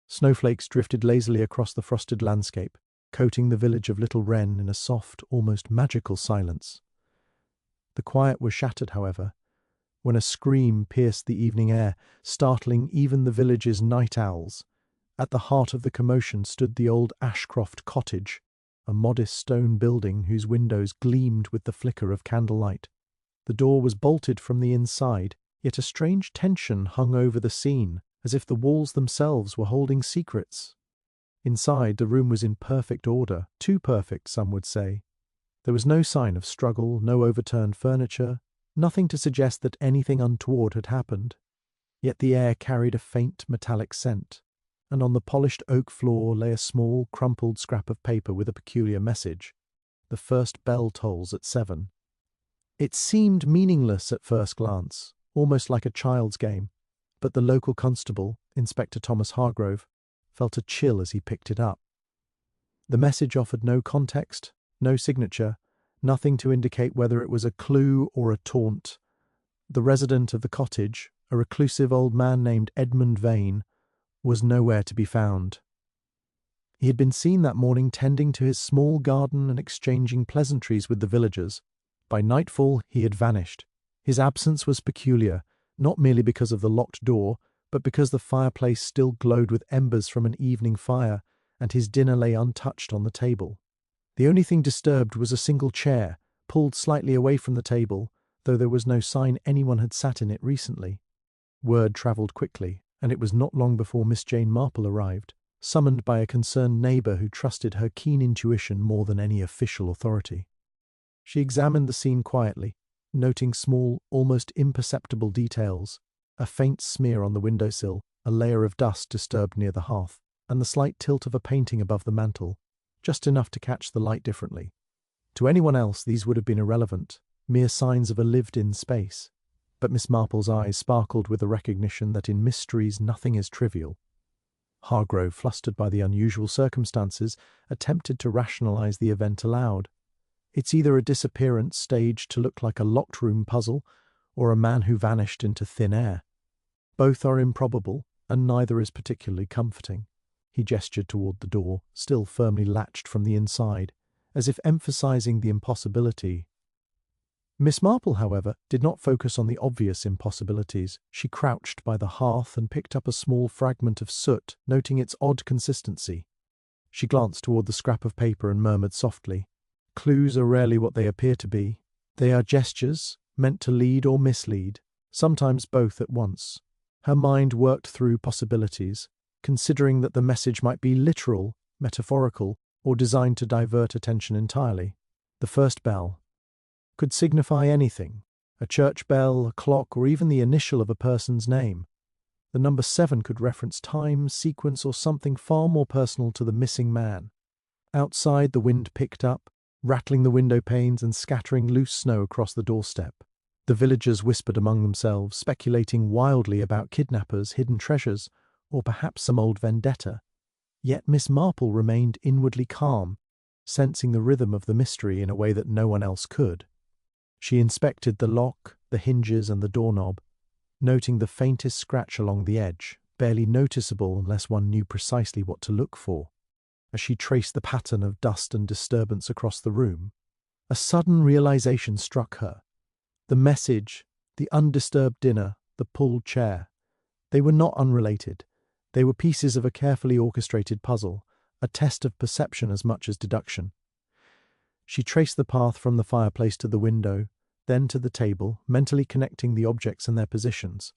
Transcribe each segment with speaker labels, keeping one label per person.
Speaker 1: Snowflakes drifted lazily across the frosted landscape, coating the village of Little Wren in a soft, almost magical silence. The quiet was shattered, however, when a scream pierced the evening air, startling even the village's night owls. At the heart of the commotion stood the old Ashcroft Cottage, a modest stone building whose windows gleamed with the flicker of candlelight. The door was bolted from the inside, yet a strange tension hung over the scene, as if the walls themselves were holding secrets. Inside, the room was in perfect order, too perfect, some would say. There was no sign of struggle, no overturned furniture, nothing to suggest that anything untoward had happened. Yet the air carried a faint metallic scent, and on the polished oak floor lay a small, crumpled scrap of paper with a peculiar message. The first bell tolls at 7. It seemed meaningless at first glance, almost like a child's game, but the local constable, Inspector Thomas Hargrove, felt a chill as he picked it up. The message offered no context, no signature, nothing to indicate whether it was a clue or a taunt. The resident of the cottage, a reclusive old man named Edmund Vane, was nowhere to be found. He had been seen that morning tending to his small garden and exchanging pleasantries with the villagers. By nightfall he had vanished. His absence was peculiar, not merely because of the locked door, but because the fireplace still glowed with embers from an evening fire, and his dinner lay untouched on the table. The only thing disturbed was a single chair, pulled slightly away from the table, though there was no sign anyone had sat in it recently. Word travelled quickly, and it was not long before Miss Jane Marple arrived, summoned by a concerned neighbour who trusted her keen intuition more than any official authority. She examined the scene quietly, noting small, almost imperceptible details, a faint smear on the windowsill, a layer of dust disturbed near the hearth, and the slight tilt of a painting above the mantel, just enough to catch the light differently. To anyone else these would have been irrelevant, mere signs of a lived-in space, but Miss Marple's eyes sparkled with the recognition that in mysteries nothing is trivial. Hargrove, flustered by the unusual circumstances, attempted to rationalize the event aloud. It's either a disappearance staged to look like a locked-room puzzle, or a man who vanished into thin air. Both are improbable, and neither is particularly comforting. He gestured toward the door, still firmly latched from the inside, as if emphasizing the impossibility. Miss Marple, however, did not focus on the obvious impossibilities. She crouched by the hearth and picked up a small fragment of soot, noting its odd consistency. She glanced toward the scrap of paper and murmured softly, "Clues are rarely what they appear to be. They are gestures, meant to lead or mislead, sometimes both at once." Her mind worked through possibilities, considering that the message might be literal, metaphorical, or designed to divert attention entirely. The first bell could signify anything, a church bell, a clock, or even the initial of a person's name. The number 7 could reference time, sequence, or something far more personal to the missing man. Outside, the wind picked up, rattling the window panes and scattering loose snow across the doorstep. The villagers whispered among themselves, speculating wildly about kidnappers, hidden treasures, or perhaps some old vendetta. Yet Miss Marple remained inwardly calm, sensing the rhythm of the mystery in a way that no one else could. She inspected the lock, the hinges, and the doorknob, noting the faintest scratch along the edge, barely noticeable unless one knew precisely what to look for. As she traced the pattern of dust and disturbance across the room, a sudden realization struck her. The message, the undisturbed dinner, the pulled chair, they were not unrelated. They were pieces of a carefully orchestrated puzzle, a test of perception as much as deduction. She traced the path from the fireplace to the window, then to the table, mentally connecting the objects and their positions.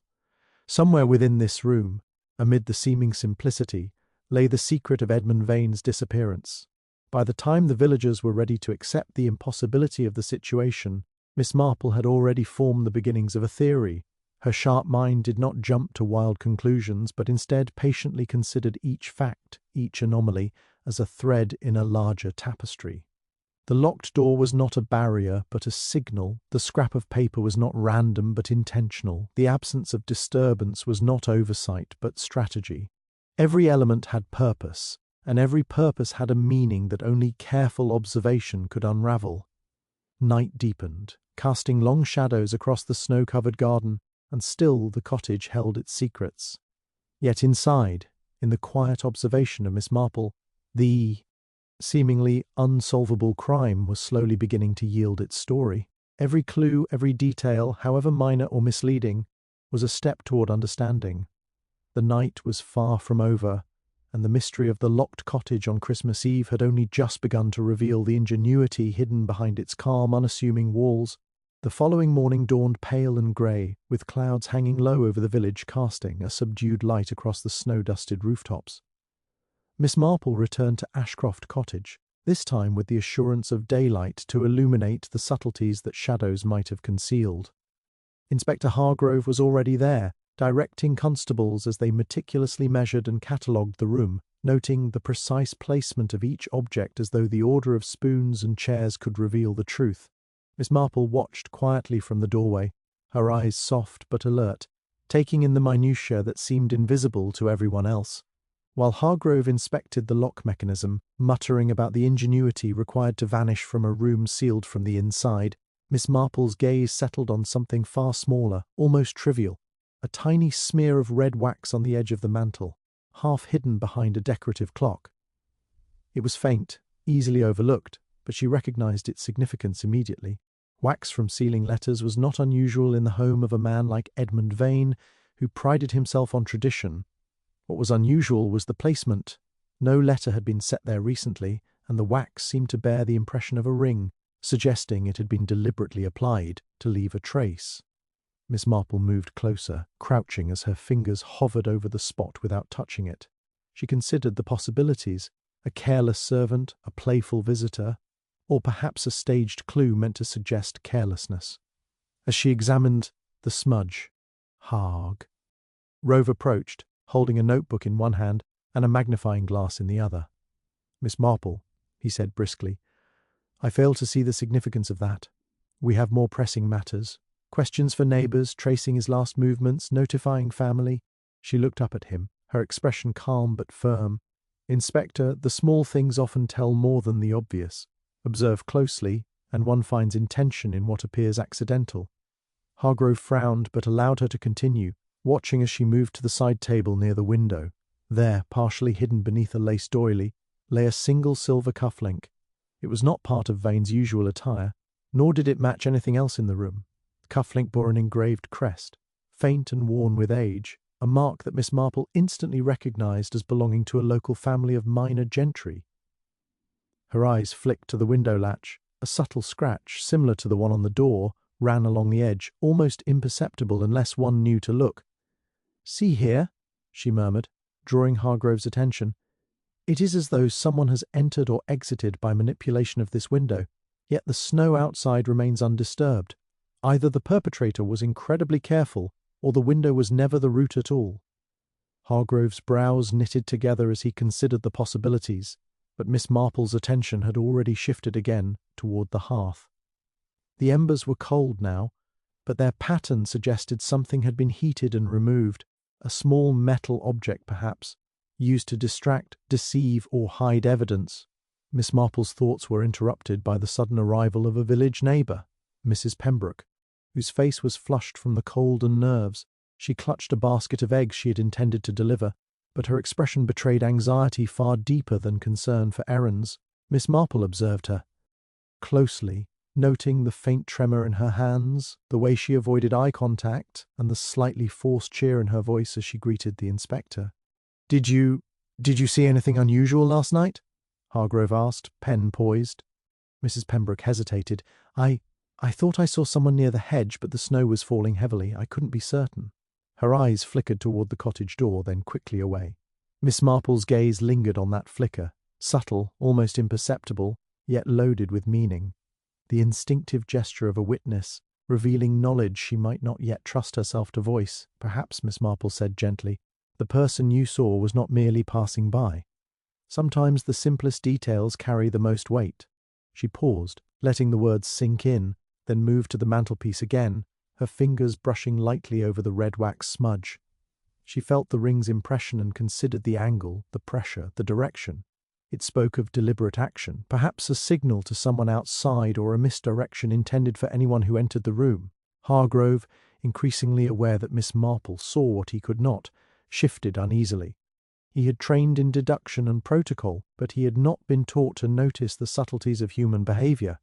Speaker 1: Somewhere within this room, amid the seeming simplicity, lay the secret of Edmund Vane's disappearance. By the time the villagers were ready to accept the impossibility of the situation, Miss Marple had already formed the beginnings of a theory. Her sharp mind did not jump to wild conclusions, but instead patiently considered each fact, each anomaly, as a thread in a larger tapestry. The locked door was not a barrier, but a signal. The scrap of paper was not random, but intentional. The absence of disturbance was not oversight, but strategy. Every element had purpose, and every purpose had a meaning that only careful observation could unravel. Night deepened, casting long shadows across the snow-covered garden, and still the cottage held its secrets. Yet inside, in the quiet observation of Miss Marple. The seemingly unsolvable crime was slowly beginning to yield its story. Every clue, every detail, however minor or misleading, was a step toward understanding. The night was far from over, and the mystery of the locked cottage on Christmas Eve had only just begun to reveal the ingenuity hidden behind its calm, unassuming walls. The following morning dawned pale and grey, with clouds hanging low over the village, casting a subdued light across the snow-dusted rooftops. Miss Marple returned to Ashcroft Cottage, this time with the assurance of daylight to illuminate the subtleties that shadows might have concealed. Inspector Hargrove was already there, directing constables as they meticulously measured and catalogued the room, noting the precise placement of each object as though the order of spoons and chairs could reveal the truth. Miss Marple watched quietly from the doorway, her eyes soft but alert, taking in the minutiae that seemed invisible to everyone else. While Hargrove inspected the lock mechanism, muttering about the ingenuity required to vanish from a room sealed from the inside, Miss Marple's gaze settled on something far smaller, almost trivial, a tiny smear of red wax on the edge of the mantel, half hidden behind a decorative clock. It was faint, easily overlooked, but she recognized its significance immediately. Wax from sealing letters was not unusual in the home of a man like Edmund Vane, who prided himself on tradition. What was unusual was the placement. No letter had been set there recently, and the wax seemed to bear the impression of a ring, suggesting it had been deliberately applied to leave a trace. Miss Marple moved closer, crouching as her fingers hovered over the spot without touching it. She considered the possibilities: a careless servant, a playful visitor, or perhaps a staged clue meant to suggest carelessness. As she examined the smudge, Rove approached, holding a notebook in one hand and a magnifying glass in the other. "Miss Marple," he said briskly, "I fail to see the significance of that. We have more pressing matters. Questions for neighbours, tracing his last movements, notifying family." She looked up at him, her expression calm but firm. "Inspector, the small things often tell more than the obvious. Observe closely, and one finds intention in what appears accidental." Hargrove frowned, but allowed her to continue, watching as she moved to the side table near the window. There, partially hidden beneath a lace doily, lay a single silver cufflink. It was not part of Vane's usual attire, nor did it match anything else in the room. The cufflink bore an engraved crest, faint and worn with age, a mark that Miss Marple instantly recognized as belonging to a local family of minor gentry. Her eyes flicked to the window latch. A subtle scratch, similar to the one on the door, ran along the edge, almost imperceptible unless one knew to look. "See here," she murmured, drawing Hargrove's attention. "It is as though someone has entered or exited by manipulation of this window, yet the snow outside remains undisturbed. Either the perpetrator was incredibly careful, or the window was never the root at all." Hargrove's brows knitted together as he considered the possibilities, but Miss Marple's attention had already shifted again toward the hearth. The embers were cold now, but their pattern suggested something had been heated and removed, a small metal object perhaps, used to distract, deceive, or hide evidence. Miss Marple's thoughts were interrupted by the sudden arrival of a village neighbour, Mrs. Pembroke, whose face was flushed from the cold and nerves. She clutched a basket of eggs she had intended to deliver, but her expression betrayed anxiety far deeper than concern for errands. Miss Marple observed her closely, noting the faint tremor in her hands, the way she avoided eye contact, and the slightly forced cheer in her voice as she greeted the inspector. Did you see anything unusual last night?" Hargrove asked, pen poised. Mrs. Pembroke hesitated. I thought I saw someone near the hedge, but the snow was falling heavily. I couldn't be certain." Her eyes flickered toward the cottage door, then quickly away. Miss Marple's gaze lingered on that flicker, subtle, almost imperceptible, yet loaded with meaning. The instinctive gesture of a witness, revealing knowledge she might not yet trust herself to voice. "Perhaps," Miss Marple said gently, "the person you saw was not merely passing by. Sometimes the simplest details carry the most weight." She paused, letting the words sink in, then moved to the mantelpiece again, her fingers brushing lightly over the red wax smudge. She felt the ring's impression and considered the angle, the pressure, the direction. It spoke of deliberate action, perhaps a signal to someone outside or a misdirection intended for anyone who entered the room. Hargrove, increasingly aware that Miss Marple saw what he could not, shifted uneasily. He had trained in deduction and protocol, but he had not been taught to notice the subtleties of human behavior,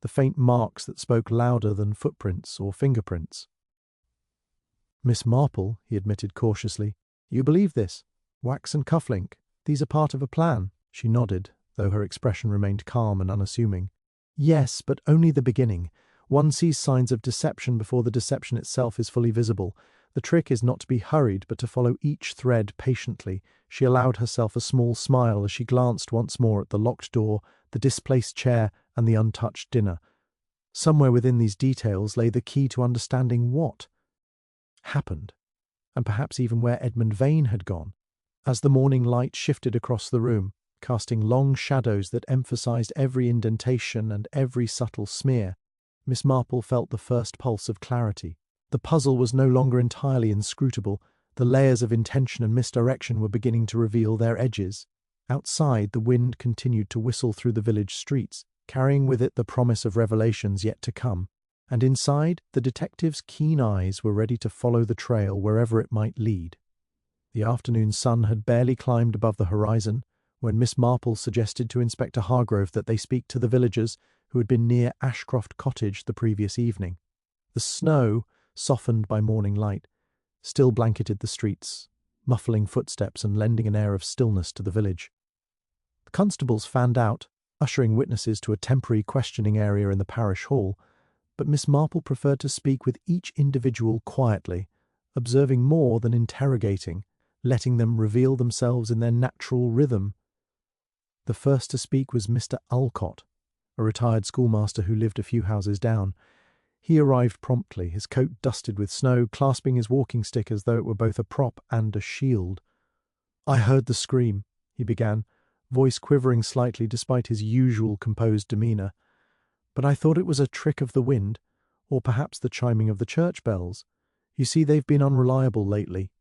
Speaker 1: the faint marks that spoke louder than footprints or fingerprints. "Miss Marple," he admitted cautiously, "you believe this? Wax and cufflink, these are part of a plan." She nodded, though her expression remained calm and unassuming. "Yes, but only the beginning. One sees signs of deception before the deception itself is fully visible. The trick is not to be hurried, but to follow each thread patiently." She allowed herself a small smile as she glanced once more at the locked door, the displaced chair, and the untouched dinner. Somewhere within these details lay the key to understanding what happened, and perhaps even where Edmund Vane had gone. As the morning light shifted across the room, casting long shadows that emphasized every indentation and every subtle smear, Miss Marple felt the first pulse of clarity. The puzzle was no longer entirely inscrutable. The layers of intention and misdirection were beginning to reveal their edges. Outside, the wind continued to whistle through the village streets, carrying with it the promise of revelations yet to come. And inside, the detective's keen eyes were ready to follow the trail wherever it might lead. The afternoon sun had barely climbed above the horizon when Miss Marple suggested to Inspector Hargrove that they speak to the villagers who had been near Ashcroft Cottage the previous evening. The snow, softened by morning light, still blanketed the streets, muffling footsteps and lending an air of stillness to the village. The constables fanned out, ushering witnesses to a temporary questioning area in the parish hall, but Miss Marple preferred to speak with each individual quietly, observing more than interrogating, letting them reveal themselves in their natural rhythm. The first to speak was Mr. Alcott, a retired schoolmaster who lived a few houses down. He arrived promptly, his coat dusted with snow, clasping his walking stick as though it were both a prop and a shield. "I heard the scream," he began, voice quivering slightly despite his usual composed demeanour. "But I thought it was a trick of the wind, or perhaps the chiming of the church bells. You see, they've been unreliable lately."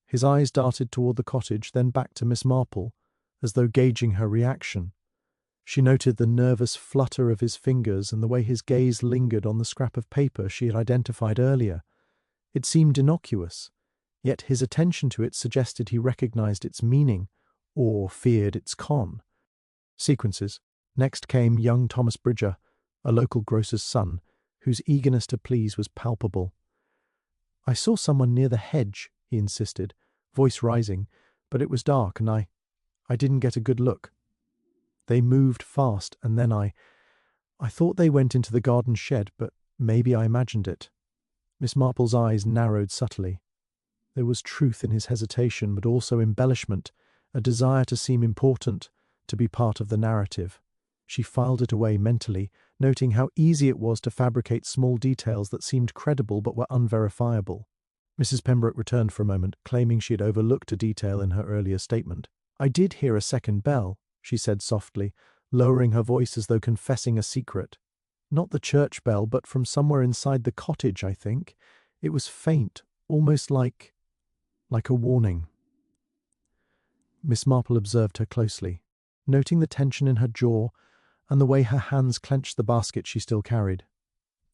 Speaker 1: His eyes darted toward the cottage, then back to Miss Marple, as though gauging her reaction. She noted the nervous flutter of his fingers and the way his gaze lingered on the scrap of paper she had identified earlier. It seemed innocuous, yet his attention to it suggested he recognized its meaning, or feared its con. Sequences. Next came young Thomas Bridger, a local grocer's son, whose eagerness to please was palpable. "I saw someone near the hedge," he insisted, voice rising, "but it was dark and I didn't get a good look. They moved fast, and then I thought they went into the garden shed, but maybe I imagined it." Miss Marple's eyes narrowed subtly. There was truth in his hesitation, but also embellishment, a desire to seem important, to be part of the narrative. She filed it away mentally, noting how easy it was to fabricate small details that seemed credible but were unverifiable. Mrs. Pembroke returned for a moment, claiming she had overlooked a detail in her earlier statement. "I did hear a second bell," she said softly, lowering her voice as though confessing a secret. "Not the church bell, but from somewhere inside the cottage, I think. It was faint, almost like a warning." Miss Marple observed her closely, noting the tension in her jaw and the way her hands clenched the basket she still carried.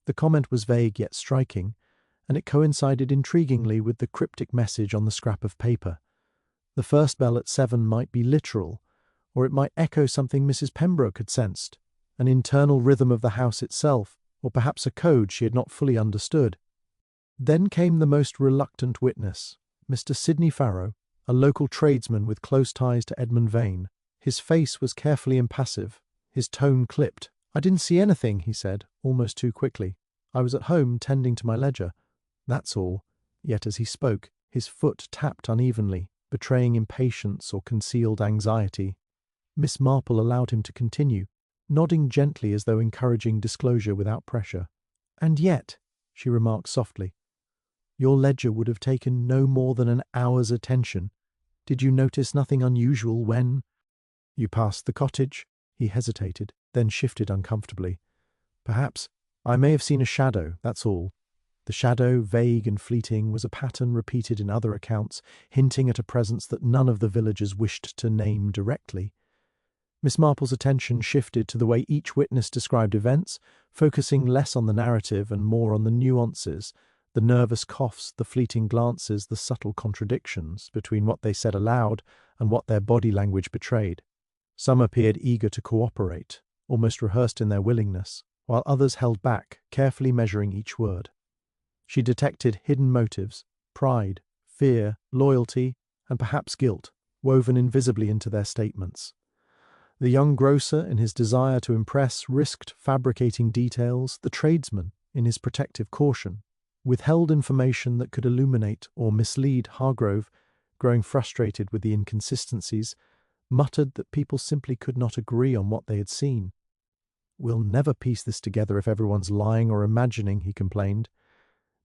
Speaker 1: The comment was vague yet striking, and it coincided intriguingly with the cryptic message on the scrap of paper. The first bell at 7 might be literal, or it might echo something Mrs. Pembroke had sensed, an internal rhythm of the house itself, or perhaps a code she had not fully understood. Then came the most reluctant witness, Mr. Sidney Farrow, a local tradesman with close ties to Edmund Vane. His face was carefully impassive, his tone clipped. "I didn't see anything," he said, almost too quickly. "I was at home tending to my ledger. That's all." Yet as he spoke, his foot tapped unevenly, betraying impatience or concealed anxiety. Miss Marple allowed him to continue, nodding gently as though encouraging disclosure without pressure. "And yet," she remarked softly, "your ledger would have taken no more than an hour's attention. Did you notice nothing unusual when—" "You passed the cottage?" He hesitated, then shifted uncomfortably. "Perhaps. I may have seen a shadow, that's all." The shadow, vague and fleeting, was a pattern repeated in other accounts, hinting at a presence that none of the villagers wished to name directly. Miss Marple's attention shifted to the way each witness described events, focusing less on the narrative and more on the nuances, The nervous coughs, the fleeting glances, the subtle contradictions between what they said aloud and what their body language betrayed. Some appeared eager to cooperate, almost rehearsed in their willingness, while others held back, carefully measuring each word. She detected hidden motives, pride, fear, loyalty, and perhaps guilt, woven invisibly into their statements. The young grocer, in his desire to impress, risked fabricating details. The tradesman, in his protective caution, withheld information that could illuminate or mislead. Hargrove, growing frustrated with the inconsistencies, muttered that people simply could not agree on what they had seen. "We'll never piece this together if everyone's lying or imagining," he complained.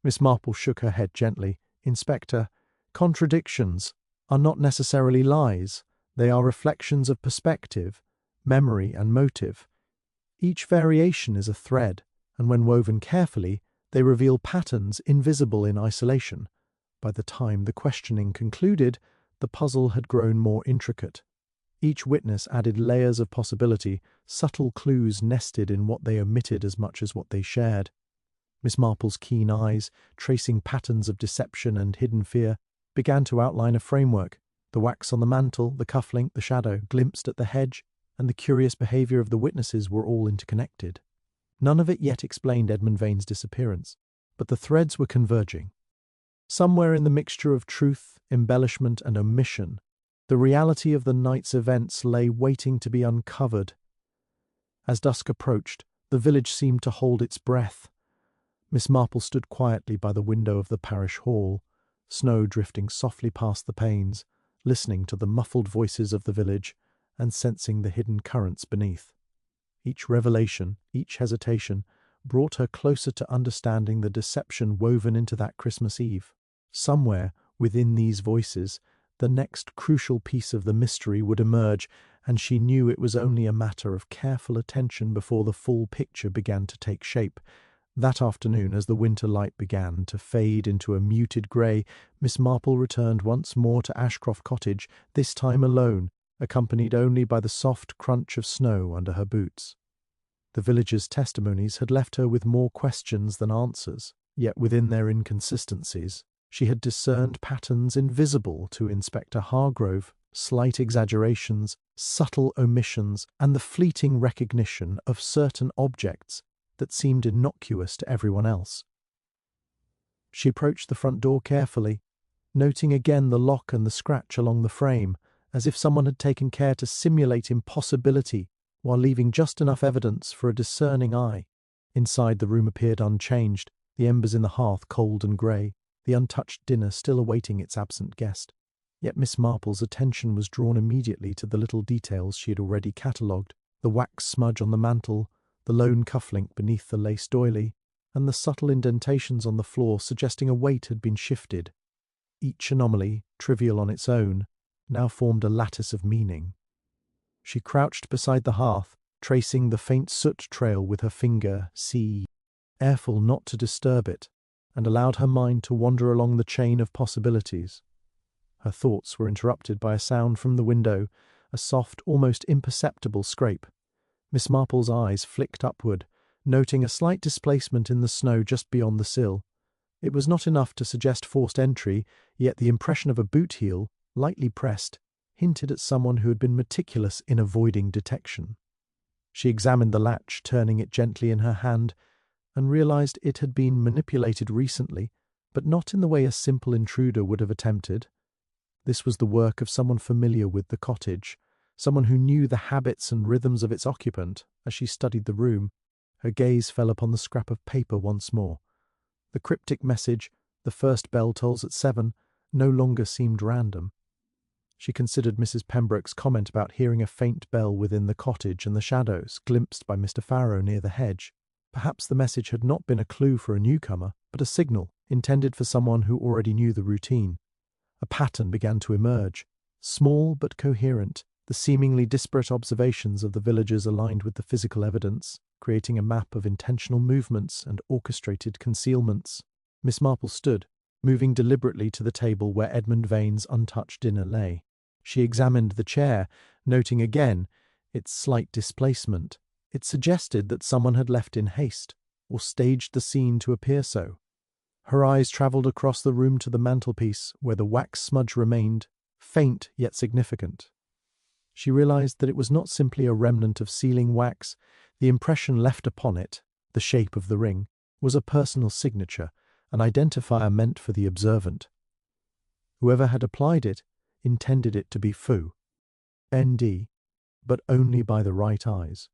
Speaker 1: Miss Marple shook her head gently. "Inspector, contradictions are not necessarily lies. They are reflections of perspective, memory, and motive. Each variation is a thread, and when woven carefully, they reveal patterns invisible in isolation." By the time the questioning concluded, the puzzle had grown more intricate. Each witness added layers of possibility, subtle clues nested in what they omitted as much as what they shared. Miss Marple's keen eyes, tracing patterns of deception and hidden fear, began to outline a framework. The wax on the mantel, the cufflink, the shadow glimpsed at the hedge, and the curious behaviour of the witnesses were all interconnected. None of it yet explained Edmund Vane's disappearance, but the threads were converging. Somewhere in the mixture of truth, embellishment, and omission, the reality of the night's events lay waiting to be uncovered. As dusk approached, the village seemed to hold its breath. Miss Marple stood quietly by the window of the parish hall, snow drifting softly past the panes, listening to the muffled voices of the village and sensing the hidden currents beneath. Each revelation, each hesitation, brought her closer to understanding the deception woven into that Christmas Eve. Somewhere within these voices, the next crucial piece of the mystery would emerge, and she knew it was only a matter of careful attention before the full picture began to take shape. That afternoon, as the winter light began to fade into a muted grey, Miss Marple returned once more to Ashcroft Cottage, this time alone, accompanied only by the soft crunch of snow under her boots. The villagers' testimonies had left her with more questions than answers, yet within their inconsistencies she had discerned patterns invisible to Inspector Hargrove, slight exaggerations, subtle omissions, and the fleeting recognition of certain objects that seemed innocuous to everyone else. She approached the front door carefully, noting again the lock and the scratch along the frame, as if someone had taken care to simulate impossibility while leaving just enough evidence for a discerning eye. Inside, the room appeared unchanged, the embers in the hearth cold and grey, the untouched dinner still awaiting its absent guest. Yet Miss Marple's attention was drawn immediately to the little details she had already catalogued: the wax smudge on the mantel, the lone cufflink beneath the lace doily, and the subtle indentations on the floor suggesting a weight had been shifted. Each anomaly, trivial on its own, now formed a lattice of meaning. She crouched beside the hearth, tracing the faint soot trail with her finger, careful not to disturb it, and allowed her mind to wander along the chain of possibilities. Her thoughts were interrupted by a sound from the window, a soft, almost imperceptible scrape. Miss Marple's eyes flicked upward, noting a slight displacement in the snow just beyond the sill. It was not enough to suggest forced entry, yet the impression of a boot heel, lightly pressed, hinted at someone who had been meticulous in avoiding detection. She examined the latch, turning it gently in her hand, and realized it had been manipulated recently, but not in the way a simple intruder would have attempted. This was the work of someone familiar with the cottage, someone who knew the habits and rhythms of its occupant. As she studied the room, her gaze fell upon the scrap of paper once more. The cryptic message, "The first bell tolls at 7, no longer seemed random. She considered Mrs. Pembroke's comment about hearing a faint bell within the cottage and the shadows glimpsed by Mr. Farrow near the hedge. Perhaps the message had not been a clue for a newcomer, but a signal intended for someone who already knew the routine. A pattern began to emerge, small but coherent, the seemingly disparate observations of the villagers aligned with the physical evidence, creating a map of intentional movements and orchestrated concealments. Miss Marple stood, moving deliberately to the table where Edmund Vane's untouched dinner lay. She examined the chair, noting again its slight displacement. It suggested that someone had left in haste, or staged the scene to appear so. Her eyes travelled across the room to the mantelpiece, where the wax smudge remained, faint yet significant. She realized that it was not simply a remnant of sealing wax. The impression left upon it, the shape of the ring, was a personal signature, an identifier meant for the observant. Whoever had applied it intended it to be faux, ND, but only by the right eyes.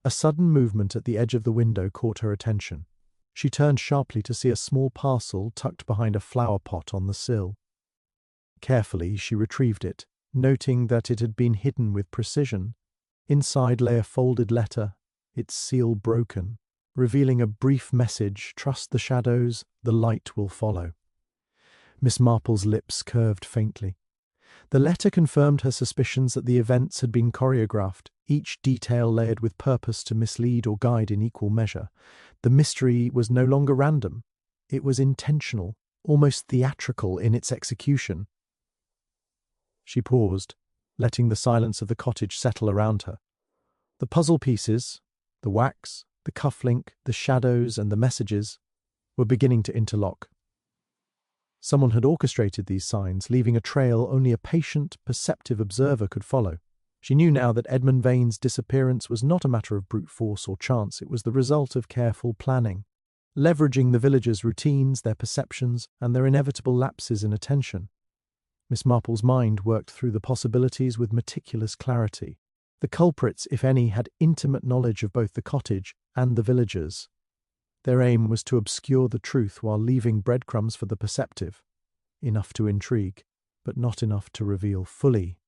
Speaker 1: A sudden movement at the edge of the window caught her attention. She turned sharply to see a small parcel tucked behind a flower pot on the sill. Carefully she retrieved it, noting that it had been hidden with precision. Inside lay a folded letter, its seal broken, revealing a brief message: "Trust the shadows, the light will follow." Miss Marple's lips curved faintly. The letter confirmed her suspicions that the events had been choreographed, each detail layered with purpose to mislead or guide in equal measure. The mystery was no longer random. It was intentional, almost theatrical in its execution. She paused, letting the silence of the cottage settle around her. The puzzle pieces, the wax, the cufflink, the shadows, and the messages, were beginning to interlock. Someone had orchestrated these signs, leaving a trail only a patient, perceptive observer could follow. She knew now that Edmund Vane's disappearance was not a matter of brute force or chance. It was the result of careful planning, leveraging the villagers' routines, their perceptions, and their inevitable lapses in attention. Miss Marple's mind worked through the possibilities with meticulous clarity. The culprits, if any, had intimate knowledge of both the cottage and the villagers. Their aim was to obscure the truth while leaving breadcrumbs for the perceptive, enough to intrigue, but not enough to reveal fully.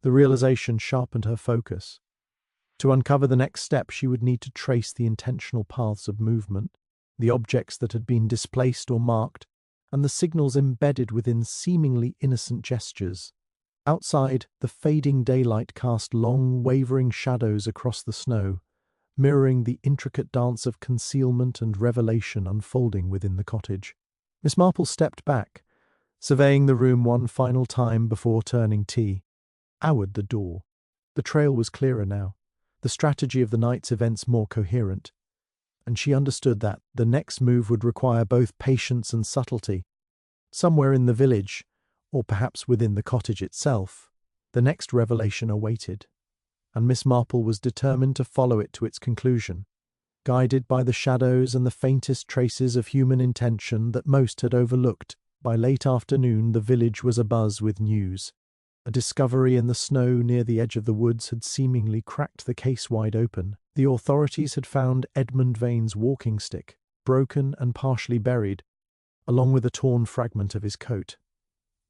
Speaker 1: The realization sharpened her focus. To uncover the next step, she would need to trace the intentional paths of movement, the objects that had been displaced or marked, and the signals embedded within seemingly innocent gestures. Outside, the fading daylight cast long, wavering shadows across the snow, mirroring the intricate dance of concealment and revelation unfolding within the cottage. Miss Marple stepped back, surveying the room one final time before turning toward the door. The trail was clearer now, the strategy of the night's events more coherent, and she understood that the next move would require both patience and subtlety. Somewhere in the village, or perhaps within the cottage itself, the next revelation awaited, and Miss Marple was determined to follow it to its conclusion, guided by the shadows and the faintest traces of human intention that most had overlooked. By late afternoon the village was abuzz with news. A discovery in the snow near the edge of the woods had seemingly cracked the case wide open. The authorities had found Edmund Vane's walking stick, broken and partially buried, along with a torn fragment of his coat.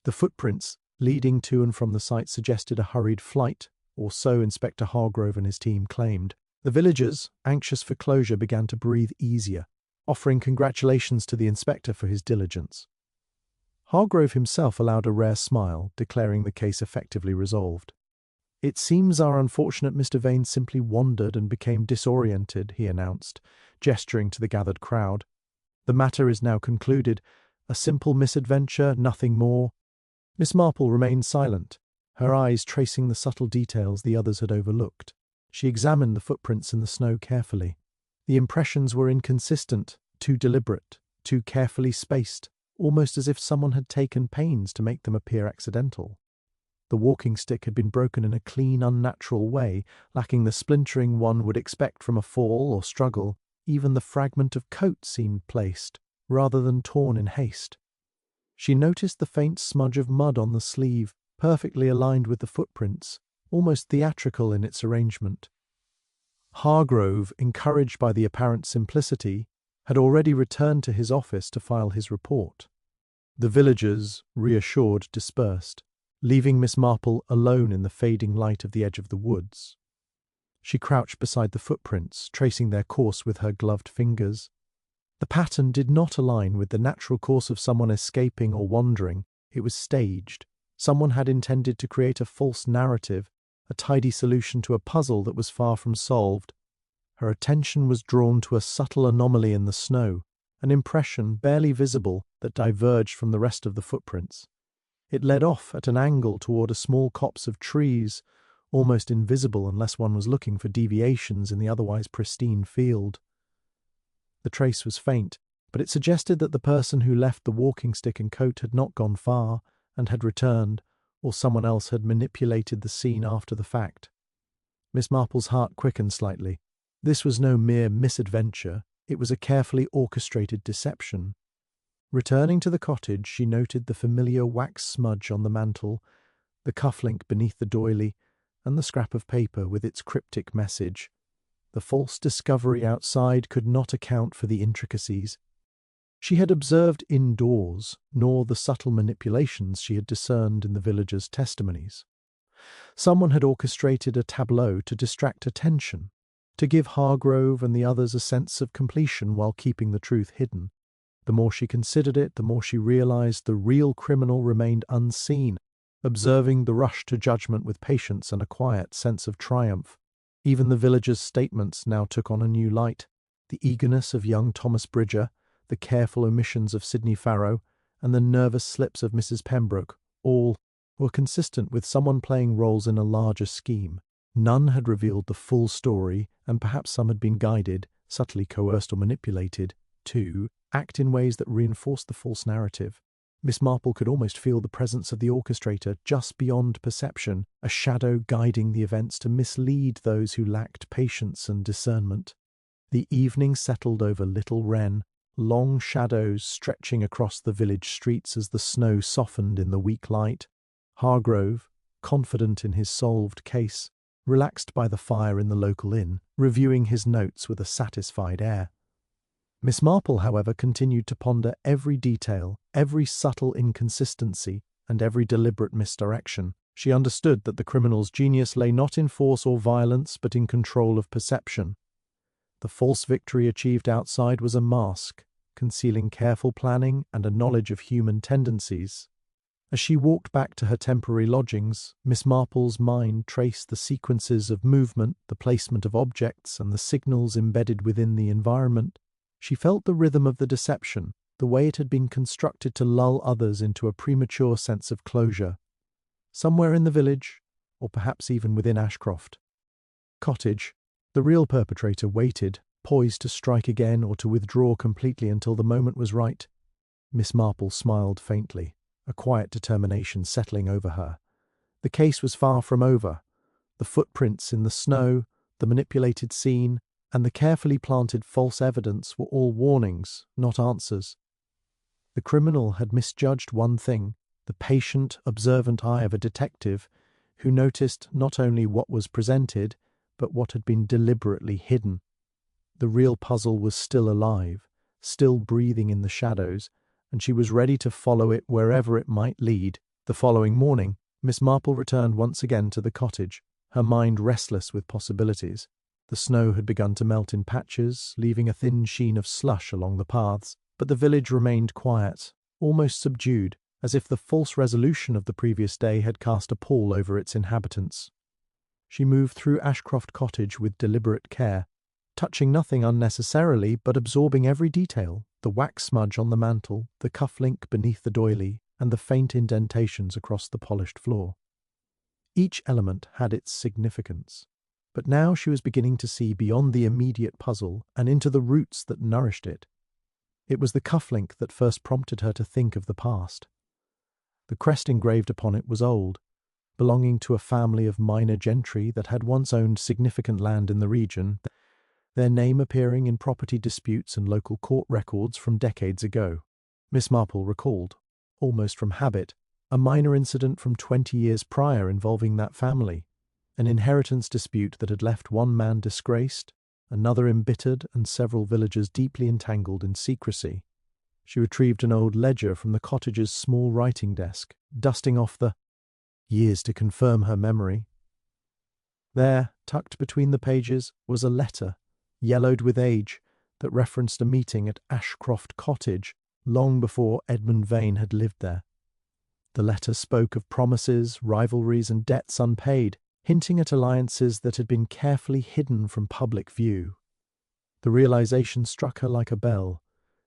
Speaker 1: The footprints leading to and from the site suggested a hurried flight, or so Inspector Hargrove and his team claimed. The villagers, anxious for closure, began to breathe easier, offering congratulations to the inspector for his diligence. Hargrove himself allowed a rare smile, declaring the case effectively resolved. "It seems our unfortunate Mr. Vane simply wandered and became disoriented," he announced, gesturing to the gathered crowd. "The matter is now concluded. A simple misadventure, nothing more." Miss Marple remained silent, her eyes tracing the subtle details the others had overlooked. She examined the footprints in the snow carefully. The impressions were inconsistent, too deliberate, too carefully spaced, almost as if someone had taken pains to make them appear accidental. The walking stick had been broken in a clean, unnatural way, lacking the splintering one would expect from a fall or struggle. Even the fragment of coat seemed placed, rather than torn in haste. She noticed the faint smudge of mud on the sleeve, perfectly aligned with the footprints, almost theatrical in its arrangement. Hargrove, encouraged by the apparent simplicity, had already returned to his office to file his report. The villagers, reassured, dispersed, leaving Miss Marple alone in the fading light of the edge of the woods. She crouched beside the footprints, tracing their course with her gloved fingers. The pattern did not align with the natural course of someone escaping or wandering. It was staged. Someone had intended to create a false narrative, a tidy solution to a puzzle that was far from solved. Her attention was drawn to a subtle anomaly in the snow, an impression barely visible that diverged from the rest of the footprints. It led off at an angle toward a small copse of trees, almost invisible unless one was looking for deviations in the otherwise pristine field. The trace was faint, but it suggested that the person who left the walking stick and coat had not gone far and had returned, or someone else had manipulated the scene after the fact. Miss Marple's heart quickened slightly. This was no mere misadventure, it was a carefully orchestrated deception. Returning to the cottage, she noted the familiar wax smudge on the mantel, the cufflink beneath the doily, and the scrap of paper with its cryptic message. The false discovery outside could not account for the intricacies she had observed indoors, nor the subtle manipulations she had discerned in the villagers' testimonies. Someone had orchestrated a tableau to distract attention, to give Hargrove and the others a sense of completion while keeping the truth hidden. The more she considered it, the more she realized the real criminal remained unseen, observing the rush to judgment with patience and a quiet sense of triumph. Even the villagers' statements now took on a new light. The eagerness of young Thomas Bridger, the careful omissions of Sidney Farrow, and the nervous slips of Mrs. Pembroke, all were consistent with someone playing roles in a larger scheme. None had revealed the full story, and perhaps some had been guided, subtly coerced or manipulated, to act in ways that reinforced the false narrative. Miss Marple could almost feel the presence of the orchestrator just beyond perception, a shadow guiding the events to mislead those who lacked patience and discernment. The evening settled over Little Wren, long shadows stretching across the village streets as the snow softened in the weak light. Hargrove, confident in his solved case, relaxed by the fire in the local inn, reviewing his notes with a satisfied air. Miss Marple, however, continued to ponder every detail, every subtle inconsistency, and every deliberate misdirection. She understood that the criminal's genius lay not in force or violence, but in control of perception. The false victory achieved outside was a mask, concealing careful planning and a knowledge of human tendencies. As she walked back to her temporary lodgings, Miss Marple's mind traced the sequences of movement, the placement of objects, and the signals embedded within the environment. She felt the rhythm of the deception, the way it had been constructed to lull others into a premature sense of closure. Somewhere in the village, or perhaps even within Ashcroft Cottage, the real perpetrator waited, poised to strike again or to withdraw completely until the moment was right. Miss Marple smiled faintly, a quiet determination settling over her. The case was far from over. The footprints in the snow, the manipulated scene, and the carefully planted false evidence were all warnings, not answers. The criminal had misjudged one thing, the patient, observant eye of a detective who noticed not only what was presented, but what had been deliberately hidden. The real puzzle was still alive, still breathing in the shadows, and she was ready to follow it wherever it might lead. The following morning, Miss Marple returned once again to the cottage, her mind restless with possibilities. The snow had begun to melt in patches, leaving a thin sheen of slush along the paths, but the village remained quiet, almost subdued, as if the false resolution of the previous day had cast a pall over its inhabitants. She moved through Ashcroft Cottage with deliberate care, touching nothing unnecessarily but absorbing every detail, the wax smudge on the mantel, the cufflink beneath the doily, and the faint indentations across the polished floor. Each element had its significance, but now she was beginning to see beyond the immediate puzzle and into the roots that nourished it. It was the cufflink that first prompted her to think of the past. The crest engraved upon it was old, belonging to a family of minor gentry that had once owned significant land in the region, their name appearing in property disputes and local court records from decades ago. Miss Marple recalled, almost from habit, a minor incident from 20 years prior involving that family, an inheritance dispute that had left one man disgraced, another embittered, and several villagers deeply entangled in secrecy. She retrieved an old ledger from the cottage's small writing desk, dusting off the years to confirm her memory. There, tucked between the pages, was a letter, yellowed with age, that referenced a meeting at Ashcroft Cottage long before Edmund Vane had lived there. The letter spoke of promises, rivalries, and debts unpaid, hinting at alliances that had been carefully hidden from public view. The realization struck her like a bell.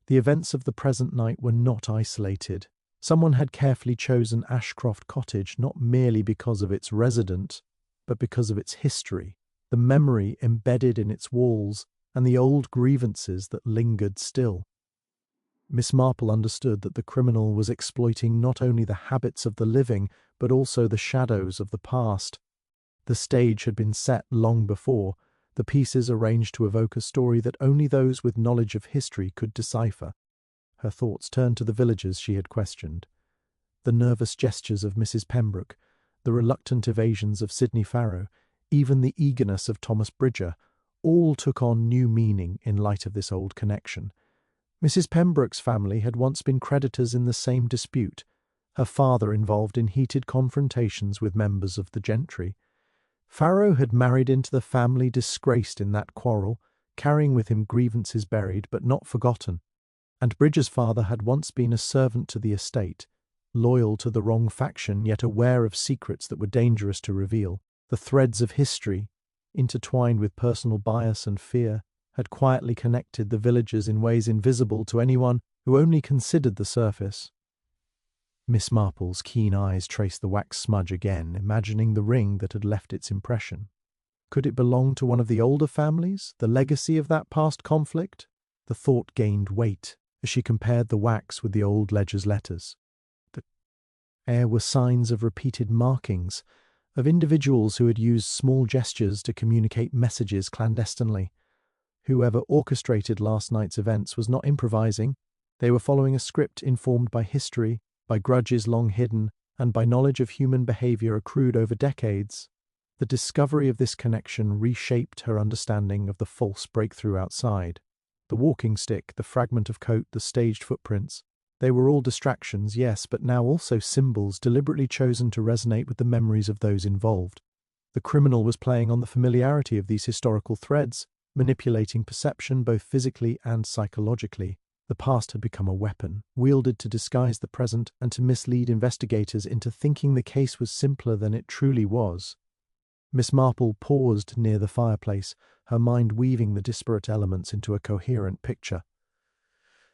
Speaker 1: The events of the present night were not isolated. Someone had carefully chosen Ashcroft Cottage not merely because of its resident, but because of its history, the memory embedded in its walls, and the old grievances that lingered still. Miss Marple understood that the criminal was exploiting not only the habits of the living, but also the shadows of the past. The stage had been set long before, the pieces arranged to evoke a story that only those with knowledge of history could decipher. Her thoughts turned to the villagers she had questioned. The nervous gestures of Mrs. Pembroke, the reluctant evasions of Sidney Farrow, even the eagerness of Thomas Bridger, all took on new meaning in light of this old connection. Mrs. Pembroke's family had once been creditors in the same dispute, her father involved in heated confrontations with members of the gentry. Farrow had married into the family disgraced in that quarrel, carrying with him grievances buried but not forgotten. And Bridger's father had once been a servant to the estate, loyal to the wrong faction yet aware of secrets that were dangerous to reveal. The threads of history, intertwined with personal bias and fear, had quietly connected the villagers in ways invisible to anyone who only considered the surface. Miss Marple's keen eyes traced the wax smudge again, imagining the ring that had left its impression. Could it belong to one of the older families, the legacy of that past conflict? The thought gained weight as she compared the wax with the old ledger's letters. The air were signs of repeated markings, of individuals who had used small gestures to communicate messages clandestinely. Whoever orchestrated last night's events was not improvising. They were following a script informed by history, by grudges long hidden, and by knowledge of human behavior accrued over decades. The discovery of this connection reshaped her understanding of the false breakthrough outside. The walking stick, the fragment of coat, the staged footprints, they were all distractions, yes, but now also symbols deliberately chosen to resonate with the memories of those involved. The criminal was playing on the familiarity of these historical threads, manipulating perception both physically and psychologically. The past had become a weapon, wielded to disguise the present and to mislead investigators into thinking the case was simpler than it truly was. Miss Marple paused near the fireplace, her mind weaving the disparate elements into a coherent picture.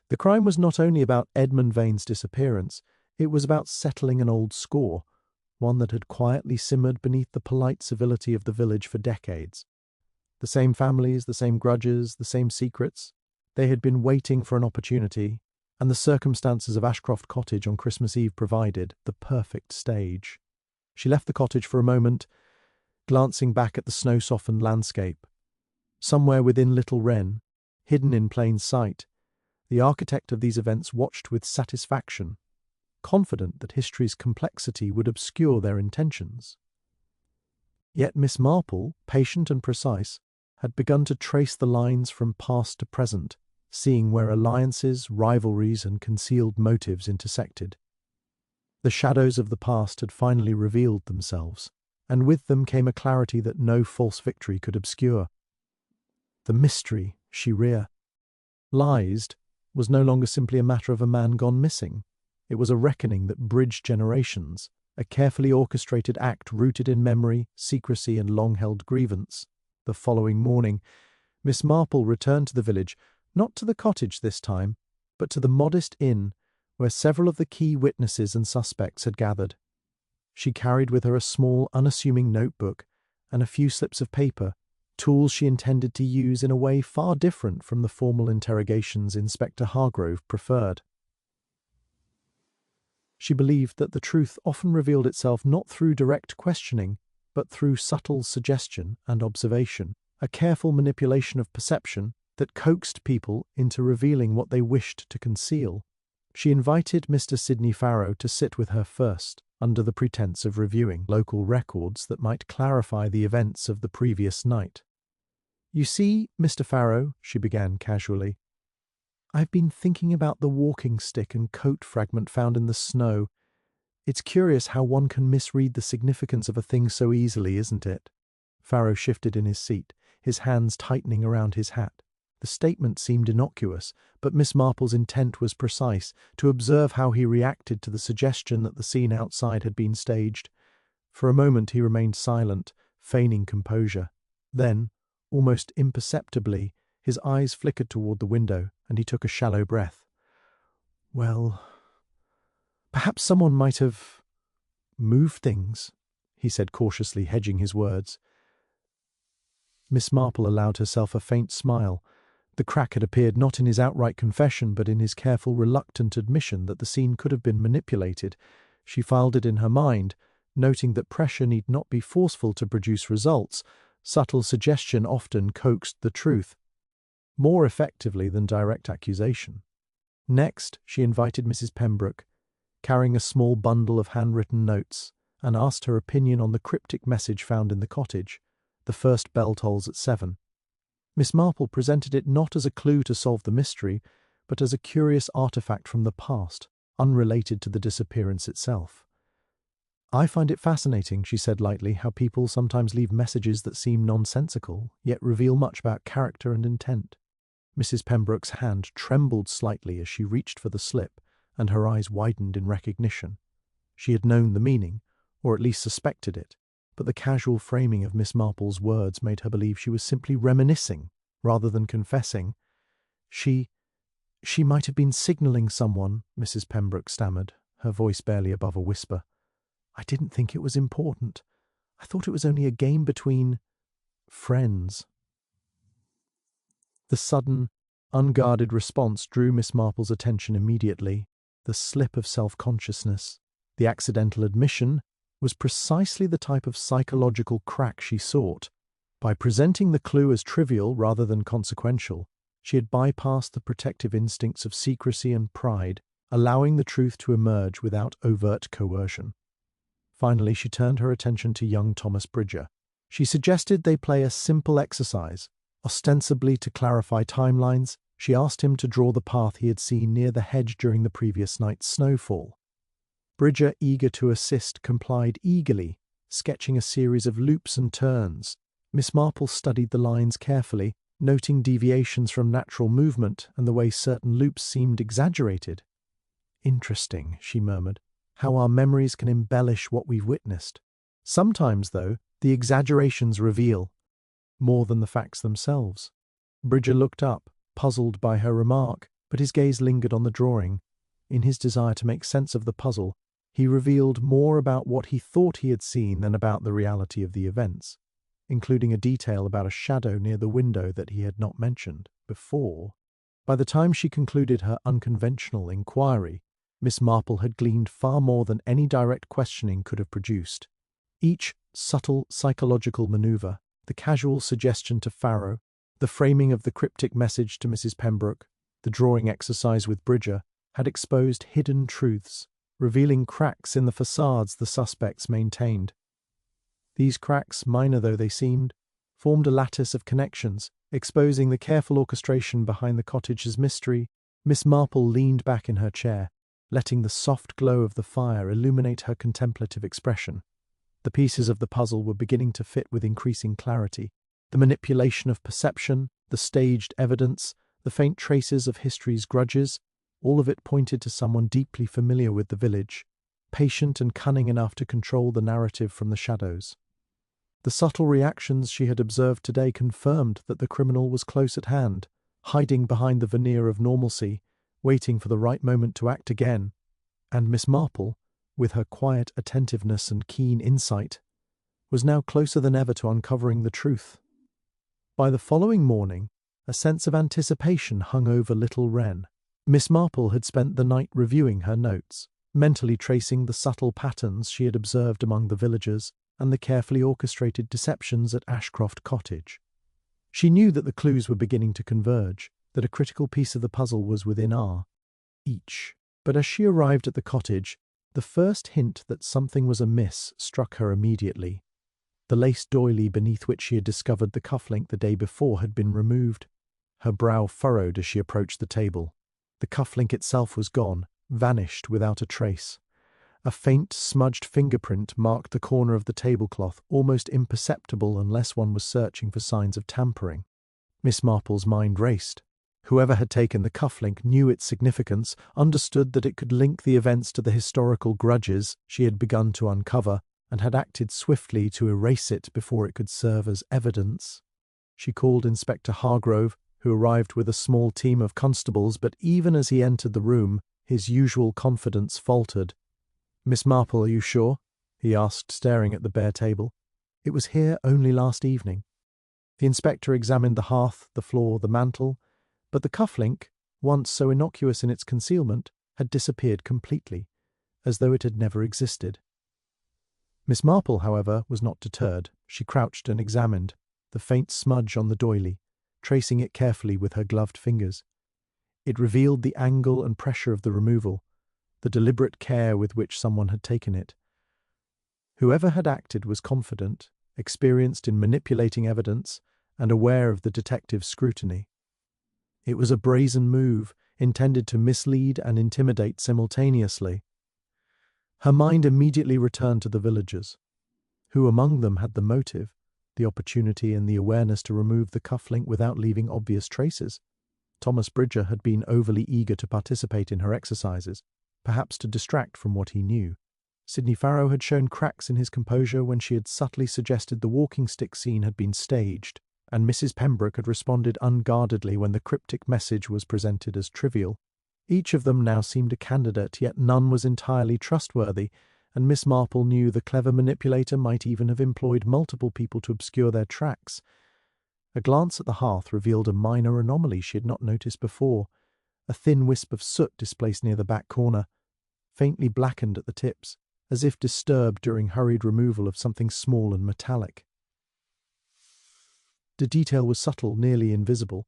Speaker 1: The crime was not only about Edmund Vane's disappearance, it was about settling an old score, one that had quietly simmered beneath the polite civility of the village for decades. The same families, the same grudges, the same secrets. They had been waiting for an opportunity, and the circumstances of Ashcroft Cottage on Christmas Eve provided the perfect stage. She left the cottage for a moment, glancing back at the snow-softened landscape. Somewhere within Little Wren, hidden in plain sight, the architect of these events watched with satisfaction, confident that history's complexity would obscure their intentions. Yet Miss Marple, patient and precise, had begun to trace the lines from past to present, seeing where alliances, rivalries, and concealed motives intersected. The shadows of the past had finally revealed themselves, and with them came a clarity that no false victory could obscure. The mystery she realized was no longer simply a matter of a man gone missing. It was a reckoning that bridged generations, a carefully orchestrated act rooted in memory, secrecy, and long-held grievance. The following morning, Miss Marple returned to the village, not to the cottage this time, but to the modest inn where several of the key witnesses and suspects had gathered. She carried with her a small, unassuming notebook and a few slips of paper, tools she intended to use in a way far different from the formal interrogations Inspector Hargrove preferred. She believed that the truth often revealed itself not through direct questioning, but through subtle suggestion and observation, a careful manipulation of perception that coaxed people into revealing what they wished to conceal. She invited Mr. Sidney Farrow to sit with her first, under the pretense of reviewing local records that might clarify the events of the previous night. "You see, Mr. Farrow," she began casually, "I've been thinking about the walking stick and coat fragment found in the snow. It's curious how one can misread the significance of a thing so easily, isn't it?" Farrow shifted in his seat, his hands tightening around his hat. The statement seemed innocuous, but Miss Marple's intent was precise, to observe how he reacted to the suggestion that the scene outside had been staged. For a moment he remained silent, feigning composure. Then, almost imperceptibly, his eyes flickered toward the window, and he took a shallow breath. "Well, perhaps someone might have moved things," he said cautiously, hedging his words. Miss Marple allowed herself a faint smile, The crack had appeared not in his outright confession, but in his careful, reluctant admission that the scene could have been manipulated. She filed it in her mind, noting that pressure need not be forceful to produce results. Subtle suggestion often coaxed the truth, more effectively than direct accusation. Next, she invited Mrs. Pembroke, carrying a small bundle of handwritten notes, and asked her opinion on the cryptic message found in the cottage. The first bell tolls at 7. Miss Marple presented it not as a clue to solve the mystery, but as a curious artifact from the past, unrelated to the disappearance itself. "I find it fascinating," she said lightly, "how people sometimes leave messages that seem nonsensical, yet reveal much about character and intent." Mrs. Pembroke's hand trembled slightly as she reached for the slip, and her eyes widened in recognition. She had known the meaning, or at least suspected it, but the casual framing of Miss Marple's words made her believe she was simply reminiscing, rather than confessing. She might have been signalling someone," Mrs. Pembroke stammered, her voice barely above a whisper. "I didn't think it was important. I thought it was only a game between friends." The sudden, unguarded response drew Miss Marple's attention immediately. The slip of self-consciousness, the accidental admission, was precisely the type of psychological crack she sought. By presenting the clue as trivial rather than consequential, she had bypassed the protective instincts of secrecy and pride, allowing the truth to emerge without overt coercion. Finally, she turned her attention to young Thomas Bridger. She suggested they play a simple exercise. Ostensibly to clarify timelines, she asked him to draw the path he had seen near the hedge during the previous night's snowfall. Bridger, eager to assist, complied eagerly, sketching a series of loops and turns. Miss Marple studied the lines carefully, noting deviations from natural movement and the way certain loops seemed exaggerated. "Interesting," she murmured, "how our memories can embellish what we've witnessed. Sometimes, though, the exaggerations reveal more than the facts themselves." Bridger looked up, puzzled by her remark, but his gaze lingered on the drawing. In his desire to make sense of the puzzle, he revealed more about what he thought he had seen than about the reality of the events, including a detail about a shadow near the window that he had not mentioned before. By the time she concluded her unconventional inquiry, Miss Marple had gleaned far more than any direct questioning could have produced. Each subtle psychological maneuver, the casual suggestion to Farrow, the framing of the cryptic message to Mrs. Pembroke, the drawing exercise with Bridger, had exposed hidden truths, revealing cracks in the facades the suspects maintained. These cracks, minor though they seemed, formed a lattice of connections, exposing the careful orchestration behind the cottage's mystery. Miss Marple leaned back in her chair, letting the soft glow of the fire illuminate her contemplative expression. The pieces of the puzzle were beginning to fit with increasing clarity. The manipulation of perception, the staged evidence, the faint traces of history's grudges, all of it pointed to someone deeply familiar with the village, patient and cunning enough to control the narrative from the shadows. The subtle reactions she had observed today confirmed that the criminal was close at hand, hiding behind the veneer of normalcy, waiting for the right moment to act again. And Miss Marple, with her quiet attentiveness and keen insight, was now closer than ever to uncovering the truth. By the following morning, a sense of anticipation hung over Little Wren. Miss Marple had spent the night reviewing her notes, mentally tracing the subtle patterns she had observed among the villagers and the carefully orchestrated deceptions at Ashcroft Cottage. She knew that the clues were beginning to converge, that a critical piece of the puzzle was within each. But as she arrived at the cottage, the first hint that something was amiss struck her immediately. The lace doily beneath which she had discovered the cufflink the day before had been removed. Her brow furrowed as she approached the table. The cufflink itself was gone, vanished without a trace. A faint, smudged fingerprint marked the corner of the tablecloth, almost imperceptible unless one was searching for signs of tampering. Miss Marple's mind raced. Whoever had taken the cufflink knew its significance, understood that it could link the events to the historical grudges she had begun to uncover, and had acted swiftly to erase it before it could serve as evidence. She called Inspector Hargrove, who arrived with a small team of constables, but even as he entered the room, his usual confidence faltered. "Miss Marple, are you sure?" he asked, staring at the bare table. "It was here only last evening." The inspector examined the hearth, the floor, the mantel, But the cufflink, once so innocuous in its concealment, had disappeared completely, as though it had never existed. Miss Marple, however, was not deterred. She crouched and examined the faint smudge on the doily, tracing it carefully with her gloved fingers. It revealed the angle and pressure of the removal, the deliberate care with which someone had taken it. Whoever had acted was confident, experienced in manipulating evidence, and aware of the detective's scrutiny. It was a brazen move, intended to mislead and intimidate simultaneously. Her mind immediately returned to the villagers. Who among them had the motive, the opportunity and the awareness to remove the cufflink without leaving obvious traces? Thomas Bridger had been overly eager to participate in her exercises, perhaps to distract from what he knew. Sidney Farrow had shown cracks in his composure when she had subtly suggested the walking stick scene had been staged, and Mrs. Pembroke had responded unguardedly when the cryptic message was presented as trivial. Each of them now seemed a candidate, yet none was entirely trustworthy, and Miss Marple knew the clever manipulator might even have employed multiple people to obscure their tracks. A glance at the hearth revealed a minor anomaly she had not noticed before. A thin wisp of soot displaced near the back corner, faintly blackened at the tips, as if disturbed during hurried removal of something small and metallic. The detail was subtle, nearly invisible,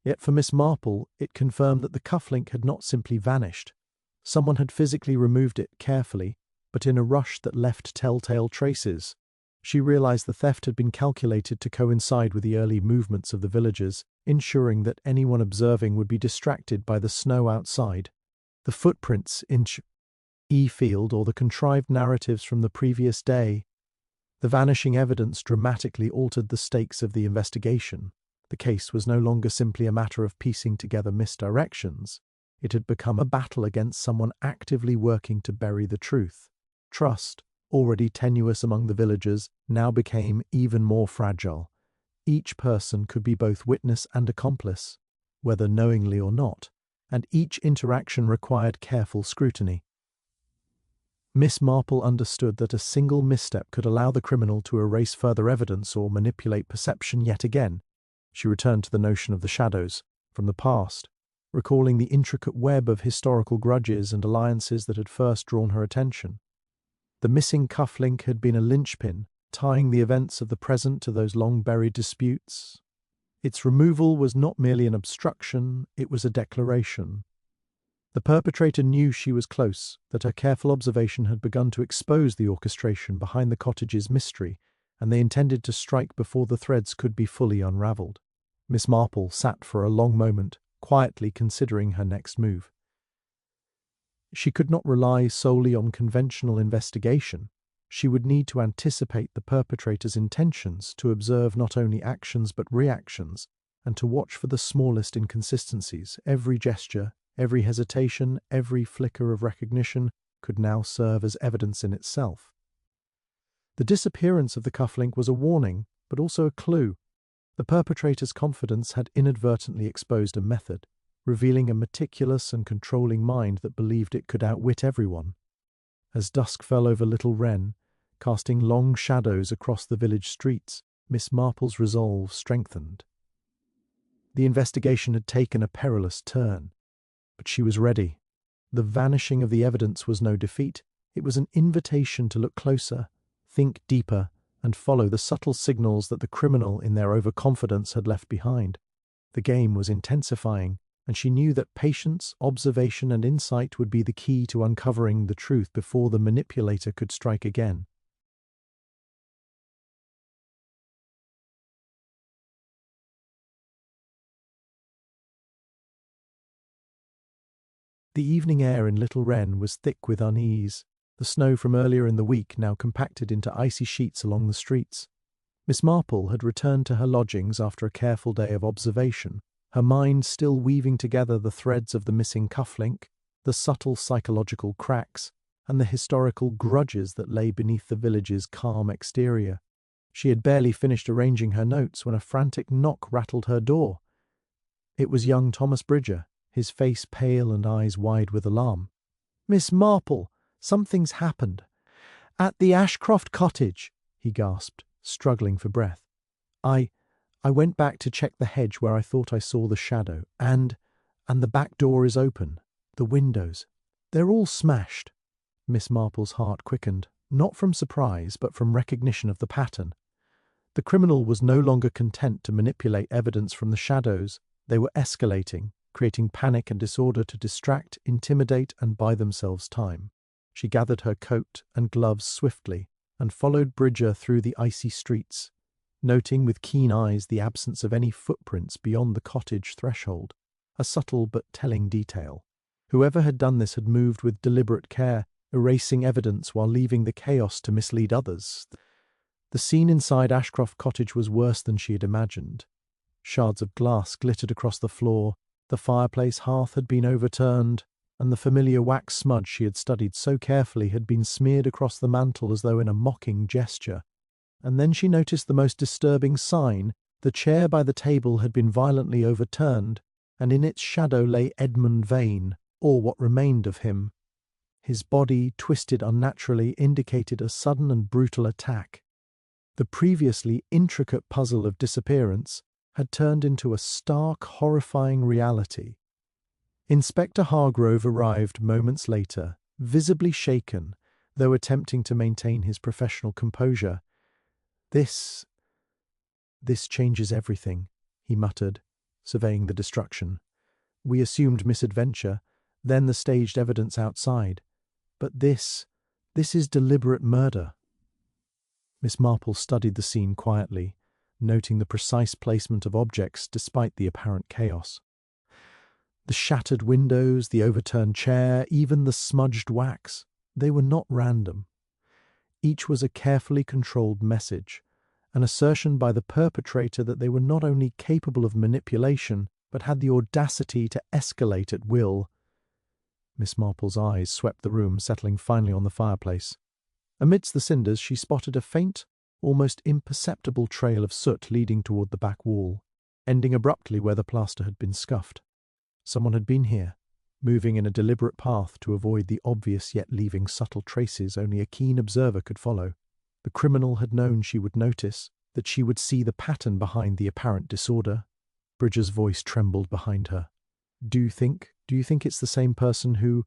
Speaker 1: yet for Miss Marple it confirmed that the cufflink had not simply vanished. Someone had physically removed it carefully, but in a rush that left telltale traces. She realized the theft had been calculated to coincide with the early movements of the villagers, ensuring that anyone observing would be distracted by the snow outside. The footprints in E-field or the contrived narratives from the previous day. The vanishing evidence dramatically altered the stakes of the investigation. The case was no longer simply a matter of piecing together misdirections. It had become a battle against someone actively working to bury the truth. Trust, already tenuous among the villagers, now became even more fragile. Each person could be both witness and accomplice, whether knowingly or not, and each interaction required careful scrutiny. Miss Marple understood that a single misstep could allow the criminal to erase further evidence or manipulate perception yet again. She returned to the notion of the shadows from the past, recalling the intricate web of historical grudges and alliances that had first drawn her attention. The missing cufflink had been a linchpin, tying the events of the present to those long-buried disputes. Its removal was not merely an obstruction, it was a declaration. The perpetrator knew she was close, that her careful observation had begun to expose the orchestration behind the cottage's mystery, and they intended to strike before the threads could be fully unravelled. Miss Marple sat for a long moment, quietly considering her next move. She could not rely solely on conventional investigation. She would need to anticipate the perpetrator's intentions, to observe not only actions but reactions, and to watch for the smallest inconsistencies. Every gesture, every hesitation, every flicker of recognition could now serve as evidence in itself. The disappearance of the cufflink was a warning, but also a clue. The perpetrator's confidence had inadvertently exposed a method, revealing a meticulous and controlling mind that believed it could outwit everyone. As dusk fell over Little Wren, casting long shadows across the village streets, Miss Marple's resolve strengthened. The investigation had taken a perilous turn, but she was ready. The vanishing of the evidence was no defeat. It was an invitation to look closer, think deeper, and follow the subtle signals that the criminal in their overconfidence had left behind. The game was intensifying, and she knew that patience, observation, and insight would be the key to uncovering the truth before the manipulator could strike again. The evening air in Little Wren was thick with unease, the snow from earlier in the week now compacted into icy sheets along the streets. Miss Marple had returned to her lodgings after a careful day of observation, her mind still weaving together the threads of the missing cufflink, the subtle psychological cracks, and the historical grudges that lay beneath the village's calm exterior. She had barely finished arranging her notes when a frantic knock rattled her door. It was young Thomas Bridger, his face pale and eyes wide with alarm. "Miss Marple, something's happened. At the Ashcroft cottage," he gasped, struggling for breath. I I went back to check the hedge where I thought I saw the shadow, and the back door is open. The windows, they're all smashed." Miss Marple's heart quickened, not from surprise, but from recognition of the pattern. The criminal was no longer content to manipulate evidence from the shadows. They were escalating, creating panic and disorder to distract, intimidate, and buy themselves time. She gathered her coat and gloves swiftly and followed Bridger through the icy streets, noting with keen eyes the absence of any footprints beyond the cottage threshold, a subtle but telling detail. Whoever had done this had moved with deliberate care, erasing evidence while leaving the chaos to mislead others. The scene inside Ashcroft Cottage was worse than she had imagined. Shards of glass glittered across the floor, the fireplace hearth had been overturned, and the familiar wax smudge she had studied so carefully had been smeared across the mantel as though in a mocking gesture. And then she noticed the most disturbing sign. The chair by the table had been violently overturned, and in its shadow lay Edmund Vane, or what remained of him. His body, twisted unnaturally, indicated a sudden and brutal attack. The previously intricate puzzle of disappearance had turned into a stark, horrifying reality. Inspector Hargrove arrived moments later, visibly shaken, though attempting to maintain his professional composure. This changes everything," he muttered, surveying the destruction. "We assumed misadventure, then the staged evidence outside. But this is deliberate murder." Miss Marple studied the scene quietly, noting the precise placement of objects despite the apparent chaos. The shattered windows, the overturned chair, even the smudged wax, they were not random. Each was a carefully controlled message, an assertion by the perpetrator that they were not only capable of manipulation, but had the audacity to escalate at will. Miss Marple's eyes swept the room, settling finally on the fireplace. Amidst the cinders she spotted a faint, almost imperceptible trail of soot leading toward the back wall, ending abruptly where the plaster had been scuffed. Someone had been here, moving in a deliberate path to avoid the obvious yet leaving subtle traces only a keen observer could follow. The criminal had known she would notice, that she would see the pattern behind the apparent disorder. Bridger's voice trembled behind her. Do you think it's the same person who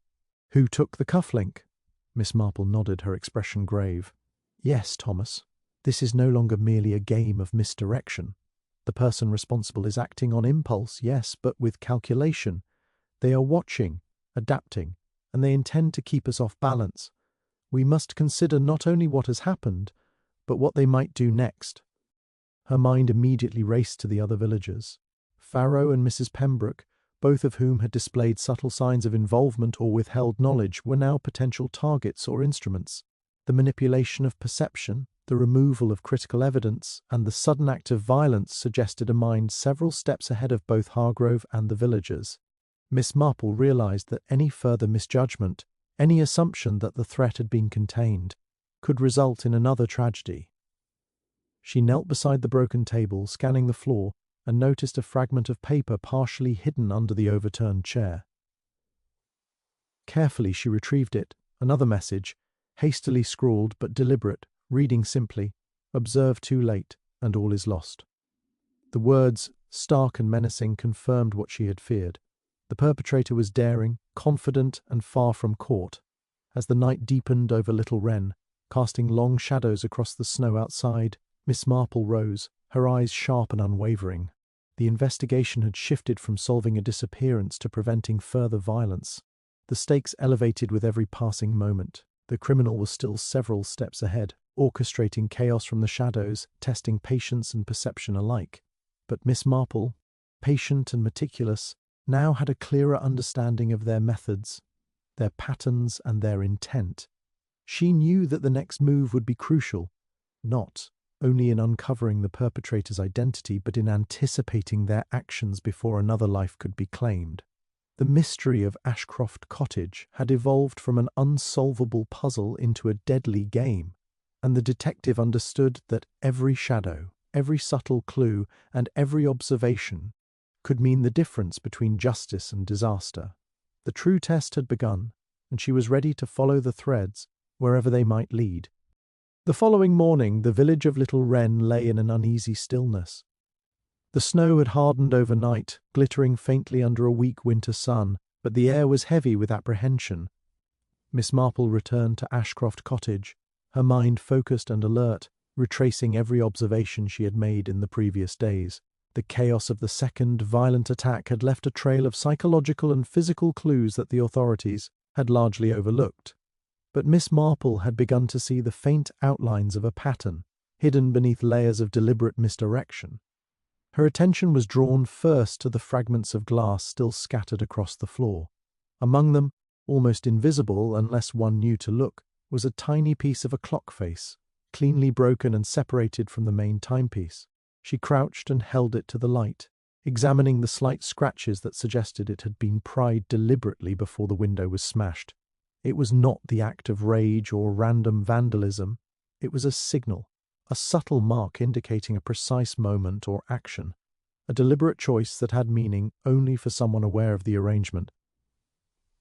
Speaker 1: took the cufflink?" Miss Marple nodded, her expression grave. "Yes, Thomas. This is no longer merely a game of misdirection. The person responsible is acting on impulse, yes, but with calculation. They are watching, adapting, and they intend to keep us off balance. We must consider not only what has happened, but what they might do next." Her mind immediately raced to the other villagers. Farrow and Mrs. Pembroke, both of whom had displayed subtle signs of involvement or withheld knowledge, were now potential targets or instruments. The manipulation of perception, the removal of critical evidence, and the sudden act of violence suggested a mind several steps ahead of both Hargrove and the villagers. Miss Marple realized that any further misjudgment, any assumption that the threat had been contained, could result in another tragedy. She knelt beside the broken table, scanning the floor, and noticed a fragment of paper partially hidden under the overturned chair. Carefully she retrieved it, another message, hastily scrawled but deliberate, reading simply, "Observe too late, and all is lost." The words, stark and menacing, confirmed what she had feared. The perpetrator was daring, confident, and far from caught. As the night deepened over Little Wren, casting long shadows across the snow outside, Miss Marple rose, her eyes sharp and unwavering. The investigation had shifted from solving a disappearance to preventing further violence. The stakes elevated with every passing moment. The criminal was still several steps ahead, orchestrating chaos from the shadows, testing patience and perception alike. But Miss Marple, patient and meticulous, now had a clearer understanding of their methods, their patterns, and their intent. She knew that the next move would be crucial, not only in uncovering the perpetrator's identity, but in anticipating their actions before another life could be claimed. The mystery of Ashcroft Cottage had evolved from an unsolvable puzzle into a deadly game, and the detective understood that every shadow, every subtle clue, and every observation could mean the difference between justice and disaster. The true test had begun, and she was ready to follow the threads wherever they might lead. The following morning, the village of Little Wren lay in an uneasy stillness. The snow had hardened overnight, glittering faintly under a weak winter sun, but the air was heavy with apprehension. Miss Marple returned to Ashcroft Cottage, her mind focused and alert, retracing every observation she had made in the previous days. The chaos of the second violent attack had left a trail of psychological and physical clues that the authorities had largely overlooked. But Miss Marple had begun to see the faint outlines of a pattern, hidden beneath layers of deliberate misdirection. Her attention was drawn first to the fragments of glass still scattered across the floor. Among them, almost invisible unless one knew to look, was a tiny piece of a clock face, cleanly broken and separated from the main timepiece. She crouched and held it to the light, examining the slight scratches that suggested it had been pried deliberately before the window was smashed. It was not the act of rage or random vandalism. It was a signal, a subtle mark indicating a precise moment or action, a deliberate choice that had meaning only for someone aware of the arrangement.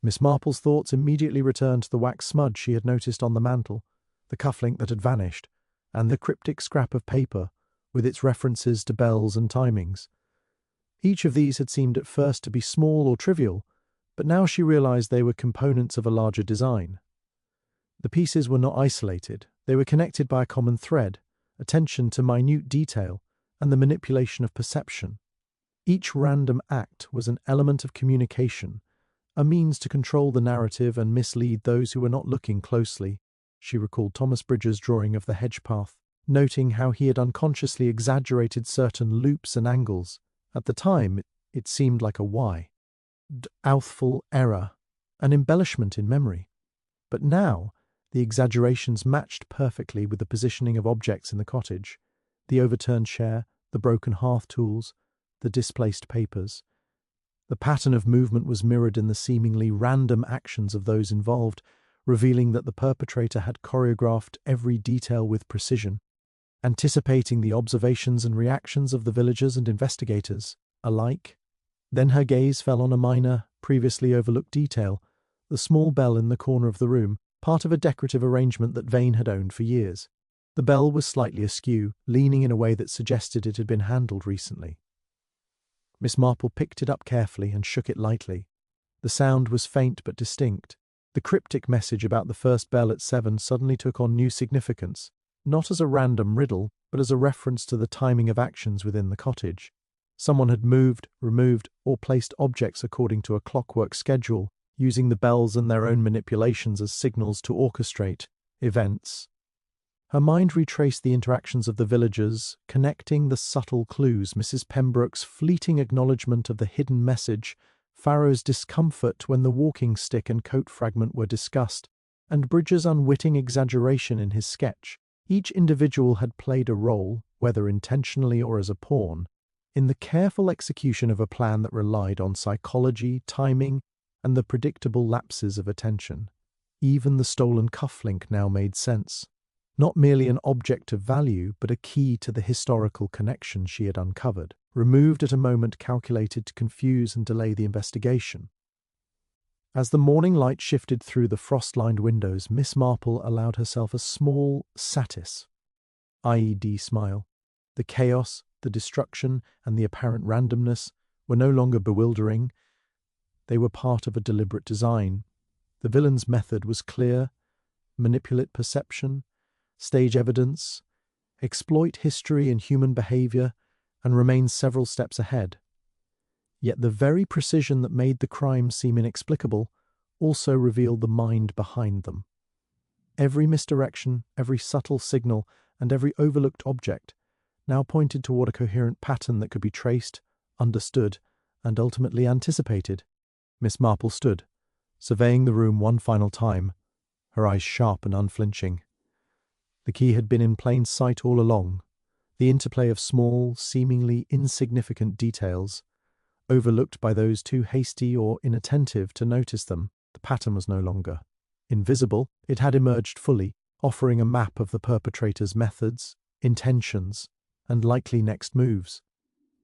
Speaker 1: Miss Marple's thoughts immediately returned to the wax smudge she had noticed on the mantel, the cufflink that had vanished, and the cryptic scrap of paper with its references to bells and timings. Each of these had seemed at first to be small or trivial, but now she realized they were components of a larger design. The pieces were not isolated, they were connected by a common thread, attention to minute detail, and the manipulation of perception. Each random act was an element of communication, a means to control the narrative and mislead those who were not looking closely. She recalled Thomas Bridges' drawing of the hedge path, noting how he had unconsciously exaggerated certain loops and angles. At the time, it seemed like a outhful error, an embellishment in memory. But now, the exaggerations matched perfectly with the positioning of objects in the cottage, the overturned chair, the broken hearth tools, the displaced papers. The pattern of movement was mirrored in the seemingly random actions of those involved, revealing that the perpetrator had choreographed every detail with precision, anticipating the observations and reactions of the villagers and investigators alike. Then her gaze fell on a minor, previously overlooked detail, the small bell in the corner of the room, part of a decorative arrangement that Vane had owned for years. The bell was slightly askew, leaning in a way that suggested it had been handled recently. Miss Marple picked it up carefully and shook it lightly. The sound was faint but distinct. The cryptic message about the first bell at 7 suddenly took on new significance, not as a random riddle, but as a reference to the timing of actions within the cottage. Someone had moved, removed, or placed objects according to a clockwork schedule, using the bells and their own manipulations as signals to orchestrate events. Her mind retraced the interactions of the villagers, connecting the subtle clues: Mrs. Pembroke's fleeting acknowledgement of the hidden message, Farrow's discomfort when the walking stick and coat fragment were discussed, and Bridges' unwitting exaggeration in his sketch. Each individual had played a role, whether intentionally or as a pawn, in the careful execution of a plan that relied on psychology, timing, and the predictable lapses of attention. Even the stolen cufflink now made sense. Not merely an object of value, but a key to the historical connection she had uncovered, removed at a moment calculated to confuse and delay the investigation. As the morning light shifted through the frost-lined windows, Miss Marple allowed herself a small satis, i.e. smile. The chaos, the destruction, and the apparent randomness were no longer bewildering. They were part of a deliberate design. The villain's method was clear: manipulate perception, stage evidence, exploit history and human behavior, and remain several steps ahead. Yet the very precision that made the crimes seem inexplicable also revealed the mind behind them. Every misdirection, every subtle signal, and every overlooked object now pointed toward a coherent pattern that could be traced, understood, and ultimately anticipated. Miss Marple stood, surveying the room one final time, her eyes sharp and unflinching. The key had been in plain sight all along, the interplay of small, seemingly insignificant details, overlooked by those too hasty or inattentive to notice them. The pattern was no longer invisible. It had emerged fully, offering a map of the perpetrator's methods, intentions, and likely next moves.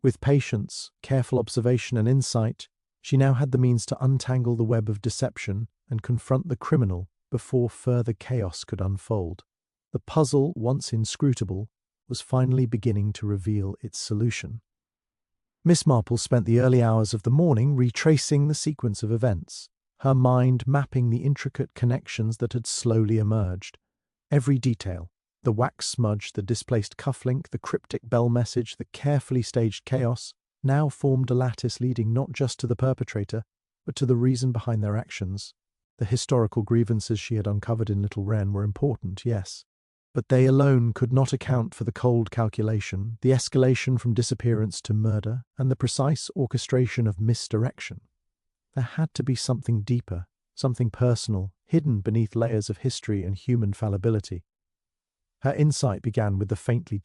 Speaker 1: With patience, careful observation, and insight, she now had the means to untangle the web of deception and confront the criminal before further chaos could unfold. The puzzle, once inscrutable, was finally beginning to reveal its solution. Miss Marple spent the early hours of the morning retracing the sequence of events, her mind mapping the intricate connections that had slowly emerged. Every detail, the wax smudge, the displaced cufflink, the cryptic bell message, the carefully staged chaos, now formed a lattice leading not just to the perpetrator, but to the reason behind their actions. The historical grievances she had uncovered in Little Wren were important, yes, but they alone could not account for the cold calculation, the escalation from disappearance to murder, and the precise orchestration of misdirection. There had to be something deeper, something personal, hidden beneath layers of history and human fallibility. Her insight began with the faintly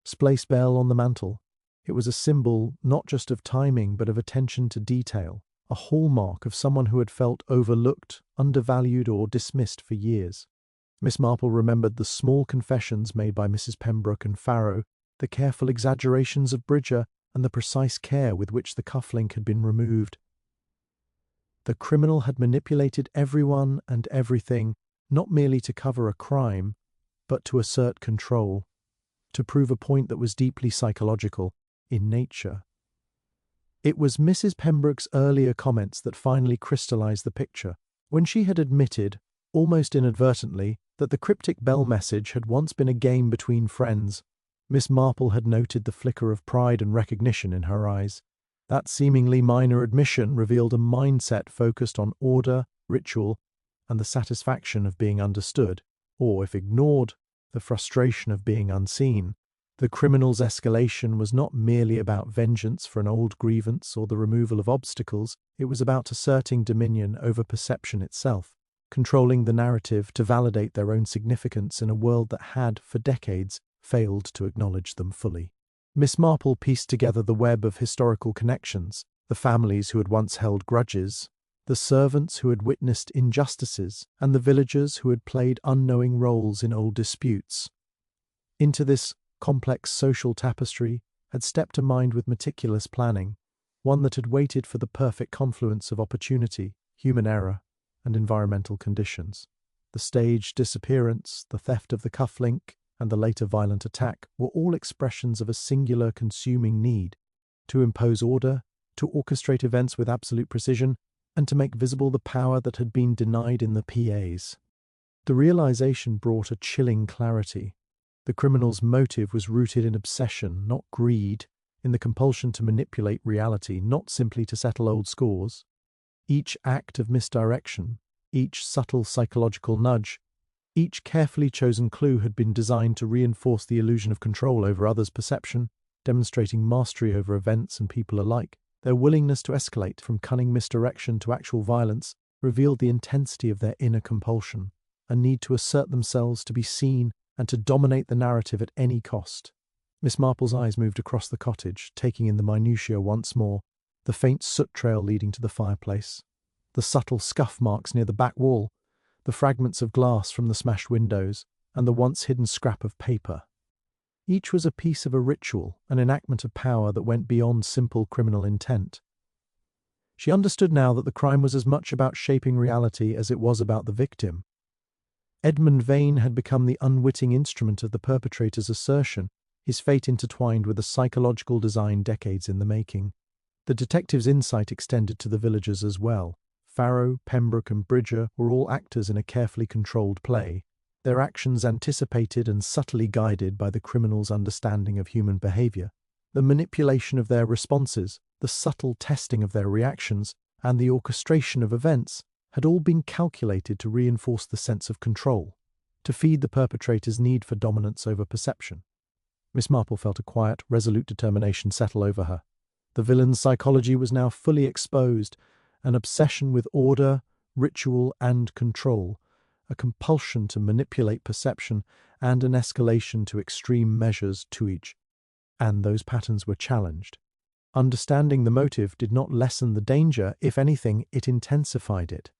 Speaker 1: displaced bell on the mantel. It was a symbol not just of timing but of attention to detail, a hallmark of someone who had felt overlooked, undervalued, or dismissed for years. Miss Marple remembered the small confessions made by Mrs. Pembroke and Farrow, the careful exaggerations of Bridger, and the precise care with which the cufflink had been removed. The criminal had manipulated everyone and everything, not merely to cover a crime, but to assert control, to prove a point that was deeply psychological, in nature. It was Mrs. Pembroke's earlier comments that finally crystallized the picture, when she had admitted, almost inadvertently, that the cryptic bell message had once been a game between friends. Miss Marple had noted the flicker of pride and recognition in her eyes. That seemingly minor admission revealed a mindset focused on order, ritual, and the satisfaction of being understood, or, if ignored, the frustration of being unseen. The criminal's escalation was not merely about vengeance for an old grievance or the removal of obstacles, it was about asserting dominion over perception itself, controlling the narrative to validate their own significance in a world that had, for decades, failed to acknowledge them fully. Miss Marple pieced together the web of historical connections, the families who had once held grudges, the servants who had witnessed injustices, and the villagers who had played unknowing roles in old disputes. Into this complex social tapestry had stepped a mind with meticulous planning, one that had waited for the perfect confluence of opportunity, human error, and environmental conditions. The staged disappearance, the theft of the cufflink, and the later violent attack were all expressions of a singular consuming need to impose order, to orchestrate events with absolute precision, and to make visible the power that had been denied in the PAs. The realization brought a chilling clarity. The criminal's motive was rooted in obsession, not greed, in the compulsion to manipulate reality, not simply to settle old scores. Each act of misdirection, each subtle psychological nudge, each carefully chosen clue had been designed to reinforce the illusion of control over others' perception, demonstrating mastery over events and people alike. Their willingness to escalate from cunning misdirection to actual violence revealed the intensity of their inner compulsion, a need to assert themselves, to be seen, and to dominate the narrative at any cost. Miss Marple's eyes moved across the cottage, taking in the minutiae once more, the faint soot trail leading to the fireplace, the subtle scuff marks near the back wall, the fragments of glass from the smashed windows, and the once hidden scrap of paper. Each was a piece of a ritual, an enactment of power that went beyond simple criminal intent. She understood now that the crime was as much about shaping reality as it was about the victim. Edmund Vane had become the unwitting instrument of the perpetrator's assertion, his fate intertwined with a psychological design decades in the making. The detective's insight extended to the villagers as well. Farrow, Pembroke, and Bridger were all actors in a carefully controlled play, their actions anticipated and subtly guided by the criminal's understanding of human behavior. The manipulation of their responses, the subtle testing of their reactions, and the orchestration of events had all been calculated to reinforce the sense of control, to feed the perpetrator's need for dominance over perception. Miss Marple felt a quiet, resolute determination settle over her. The villain's psychology was now fully exposed, an obsession with order, ritual, and control, a compulsion to manipulate perception, and an escalation to extreme measures to each. And those patterns were challenged. Understanding the motive did not lessen the danger, if anything, it intensified it.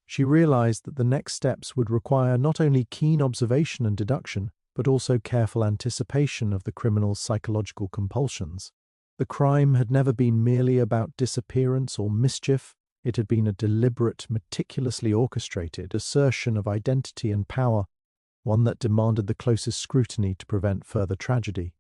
Speaker 1: She realized that the next steps would require not only keen observation and deduction, but also careful anticipation of the criminal's psychological compulsions. The crime had never been merely about disappearance or mischief. It had been a deliberate, meticulously orchestrated assertion of identity and power, one that demanded the closest scrutiny to prevent further tragedy.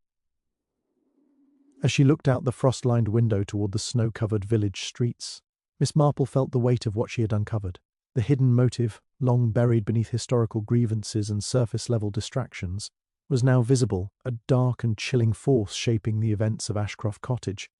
Speaker 1: As she looked out the frost-lined window toward the snow-covered village streets, Miss Marple felt the weight of what she had uncovered. The hidden motive, long buried beneath historical grievances and surface-level distractions, was now visible, a dark and chilling force shaping the events of Ashcroft Cottage.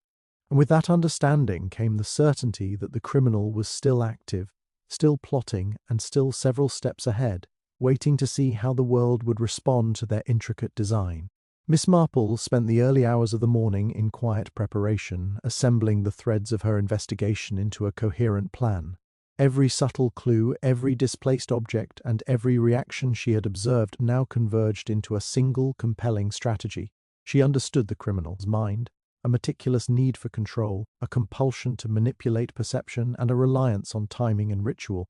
Speaker 1: And with that understanding came the certainty that the criminal was still active, still plotting, and still several steps ahead, waiting to see how the world would respond to their intricate design. Miss Marple spent the early hours of the morning in quiet preparation, assembling the threads of her investigation into a coherent plan. Every subtle clue, every displaced object, and every reaction she had observed now converged into a single, compelling strategy. She understood the criminal's mind, a meticulous need for control, a compulsion to manipulate perception, and a reliance on timing and ritual.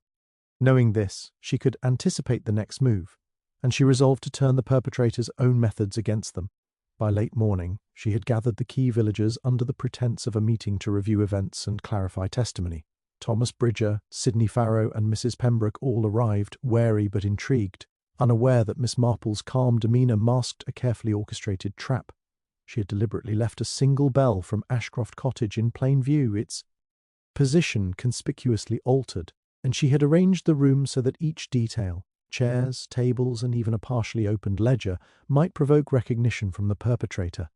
Speaker 1: Knowing this, she could anticipate the next move, and she resolved to turn the perpetrator's own methods against them. By late morning, she had gathered the key villagers under the pretense of a meeting to review events and clarify testimony. Thomas Bridger, Sidney Farrow, and Mrs. Pembroke all arrived, wary but intrigued, unaware that Miss Marple's calm demeanour masked a carefully orchestrated trap. She had deliberately left a single bell from Ashcroft Cottage in plain view, its position conspicuously altered, and she had arranged the room so that each detail, chairs, tables, and even a partially opened ledger, might provoke recognition from the perpetrator.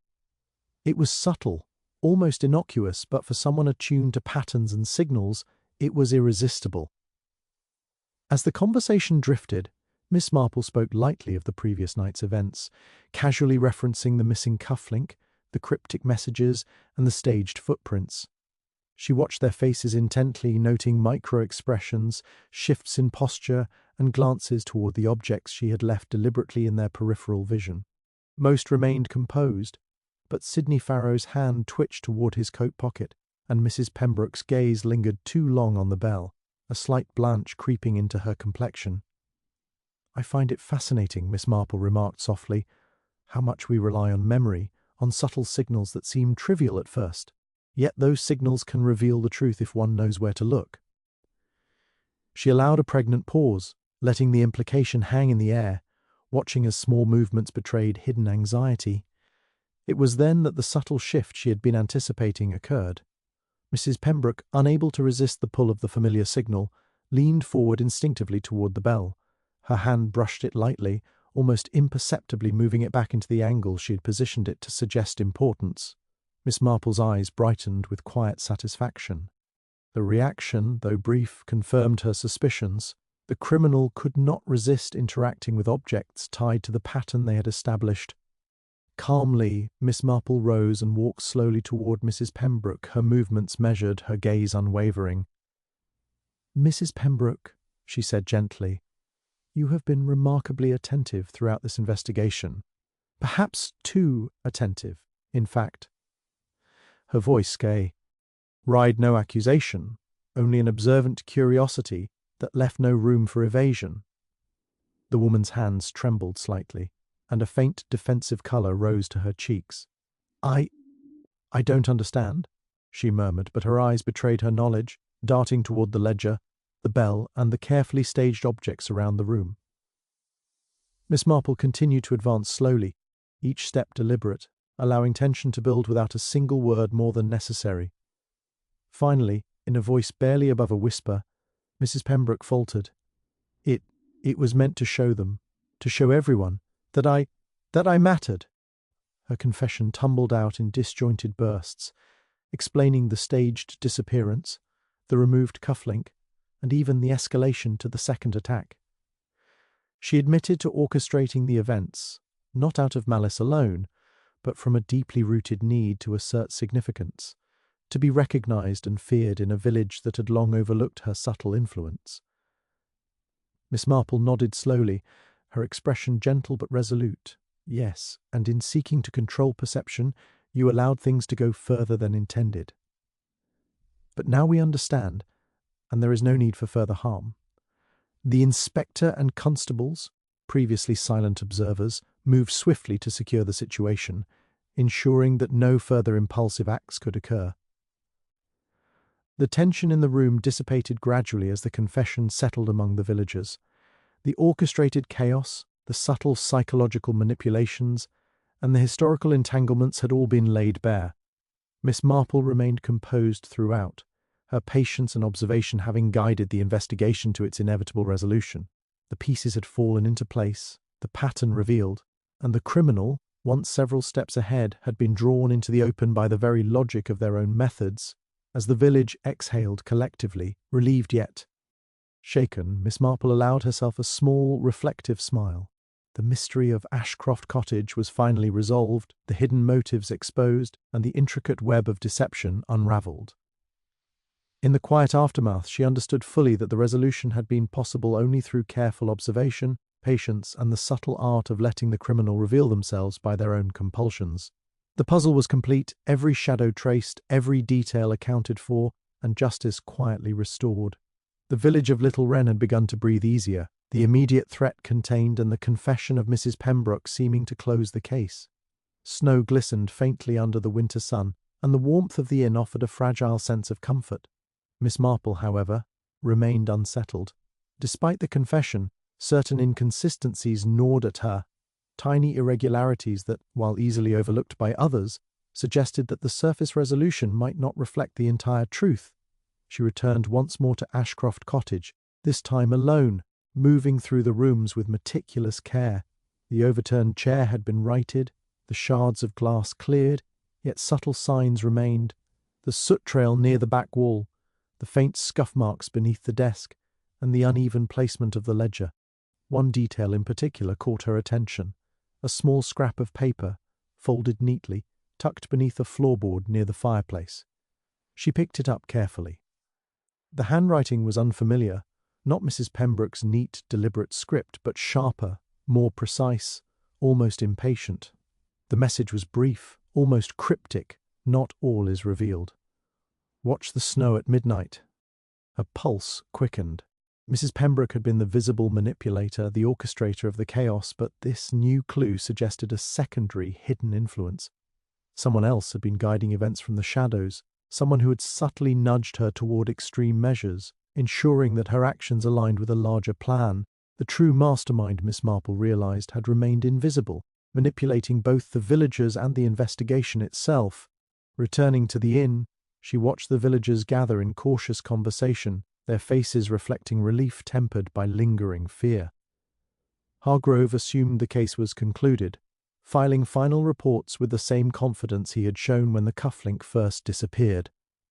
Speaker 1: It was subtle, almost innocuous, but for someone attuned to patterns and signals, it was irresistible. As the conversation drifted, Miss Marple spoke lightly of the previous night's events, casually referencing the missing cufflink, the cryptic messages, and the staged footprints. She watched their faces intently, noting micro-expressions, shifts in posture, and glances toward the objects she had left deliberately in their peripheral vision. Most remained composed, but Sidney Farrow's hand twitched toward his coat pocket, and Mrs. Pembroke's gaze lingered too long on the bell, a slight blanch creeping into her complexion. "I find it fascinating," Miss Marple remarked softly, "how much we rely on memory, on subtle signals that seem trivial at first. Yet those signals can reveal the truth if one knows where to look." She allowed a pregnant pause, letting the implication hang in the air, watching as small movements betrayed hidden anxiety. It was then that the subtle shift she had been anticipating occurred. Mrs. Pembroke, unable to resist the pull of the familiar signal, leaned forward instinctively toward the bell. Her hand brushed it lightly, almost imperceptibly moving it back into the angle she had positioned it to suggest importance. Miss Marple's eyes brightened with quiet satisfaction. The reaction, though brief, confirmed her suspicions. The criminal could not resist interacting with objects tied to the pattern they had established. Calmly, Miss Marple rose and walked slowly toward Mrs. Pembroke, her movements measured, her gaze unwavering. "Mrs. Pembroke," she said gently, "you have been remarkably attentive throughout this investigation. Perhaps too attentive, in fact." Her voice gay. Ride no accusation, only an observant curiosity that left no room for evasion. The woman's hands trembled slightly, and a faint defensive colour rose to her cheeks. I don't understand," she murmured, but her eyes betrayed her knowledge, darting toward the ledger, the bell, and the carefully staged objects around the room. Miss Marple continued to advance slowly, each step deliberate, allowing tension to build without a single word more than necessary. Finally, in a voice barely above a whisper, Mrs. Pembroke faltered. It was meant to show them, to show everyone, that I mattered." Her confession tumbled out in disjointed bursts, explaining the staged disappearance, the removed cufflink, and even the escalation to the second attack. She admitted to orchestrating the events, not out of malice alone, but from a deeply rooted need to assert significance, to be recognized and feared in a village that had long overlooked her subtle influence. Miss Marple nodded slowly, her expression gentle but resolute. "Yes, and in seeking to control perception, you allowed things to go further than intended. But now we understand, and there is no need for further harm." The inspector and constables, previously silent observers, moved swiftly to secure the situation, ensuring that no further impulsive acts could occur. The tension in the room dissipated gradually as the confession settled among the villagers. The orchestrated chaos, the subtle psychological manipulations, and the historical entanglements had all been laid bare. Miss Marple remained composed throughout, her patience and observation having guided the investigation to its inevitable resolution. The pieces had fallen into place, the pattern revealed, and the criminal, once several steps ahead, had been drawn into the open by the very logic of their own methods. As the village exhaled collectively, relieved yet shaken, Miss Marple allowed herself a small, reflective smile. The mystery of Ashcroft Cottage was finally resolved, the hidden motives exposed, and the intricate web of deception unravelled. In the quiet aftermath, she understood fully that the resolution had been possible only through careful observation, patience, and the subtle art of letting the criminal reveal themselves by their own compulsions. The puzzle was complete, every shadow traced, every detail accounted for, and justice quietly restored. The village of Little Wren had begun to breathe easier, the immediate threat contained and the confession of Mrs. Pembroke seeming to close the case. Snow glistened faintly under the winter sun, and the warmth of the inn offered a fragile sense of comfort. Miss Marple, however, remained unsettled. Despite the confession, certain inconsistencies gnawed at her, tiny irregularities that, while easily overlooked by others, suggested that the surface resolution might not reflect the entire truth. She returned once more to Ashcroft Cottage, this time alone, moving through the rooms with meticulous care. The overturned chair had been righted, the shards of glass cleared, yet subtle signs remained. The soot trail near the back wall, the faint scuff marks beneath the desk, and the uneven placement of the ledger. One detail in particular caught her attention: a small scrap of paper, folded neatly, tucked beneath a floorboard near the fireplace. She picked it up carefully. The handwriting was unfamiliar, not Mrs. Pembroke's neat, deliberate script, but sharper, more precise, almost impatient. The message was brief, almost cryptic: "Not all is revealed. Watch the snow at midnight." Her pulse quickened. Mrs. Pembroke had been the visible manipulator, the orchestrator of the chaos, but this new clue suggested a secondary, hidden influence. Someone else had been guiding events from the shadows, someone who had subtly nudged her toward extreme measures, ensuring that her actions aligned with a larger plan. The true mastermind, Miss Marple realized, had remained invisible, manipulating both the villagers and the investigation itself. Returning to the inn, she watched the villagers gather in cautious conversation, their faces reflecting relief tempered by lingering fear. Hargrove assumed the case was concluded, filing final reports with the same confidence he had shown when the cufflink first disappeared.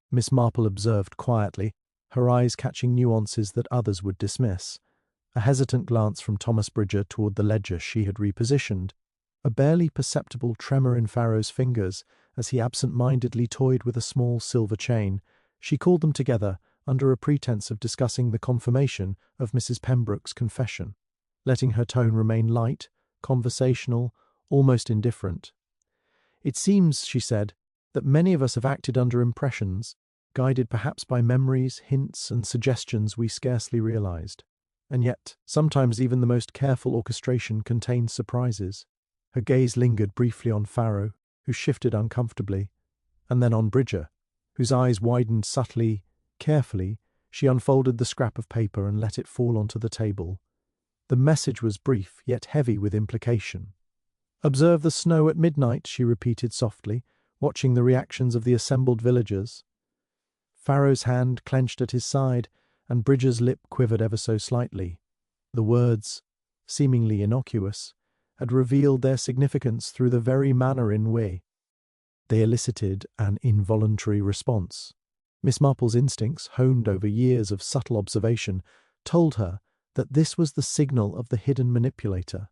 Speaker 1: Miss Marple observed quietly, her eyes catching nuances that others would dismiss. A hesitant glance from Thomas Bridger toward the ledger she had repositioned, a barely perceptible tremor in Farrow's fingers as he absent-mindedly toyed with a small silver chain. She called them together under a pretense of discussing the confirmation of Mrs. Pembroke's confession, letting her tone remain light, conversational, almost indifferent. "It seems," she said, "that many of us have acted under impressions, guided perhaps by memories, hints, and suggestions we scarcely realized. And yet, sometimes even the most careful orchestration contains surprises." Her gaze lingered briefly on Farrow, who shifted uncomfortably, and then on Bridger, whose eyes widened subtly. Carefully, she unfolded the scrap of paper and let it fall onto the table. The message was brief, yet heavy with implication. "Observe the snow at midnight," she repeated softly, watching the reactions of the assembled villagers. Farrow's hand clenched at his side, and Bridger's lip quivered ever so slightly. The words, seemingly innocuous, had revealed their significance through the very manner in which they elicited an involuntary response. Miss Marple's instincts, honed over years of subtle observation, told her that this was the signal of the hidden manipulator,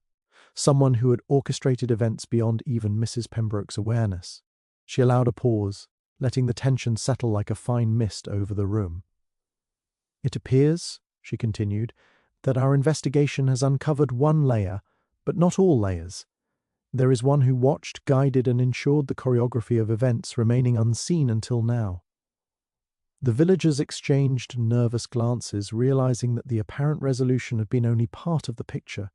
Speaker 1: someone who had orchestrated events beyond even Mrs. Pembroke's awareness. She allowed a pause, letting the tension settle like a fine mist over the room. "It appears," she continued, "that our investigation has uncovered one layer, but not all layers. There is one who watched, guided, and ensured the choreography of events remaining unseen until now." The villagers exchanged nervous glances, realizing that the apparent resolution had been only part of the picture.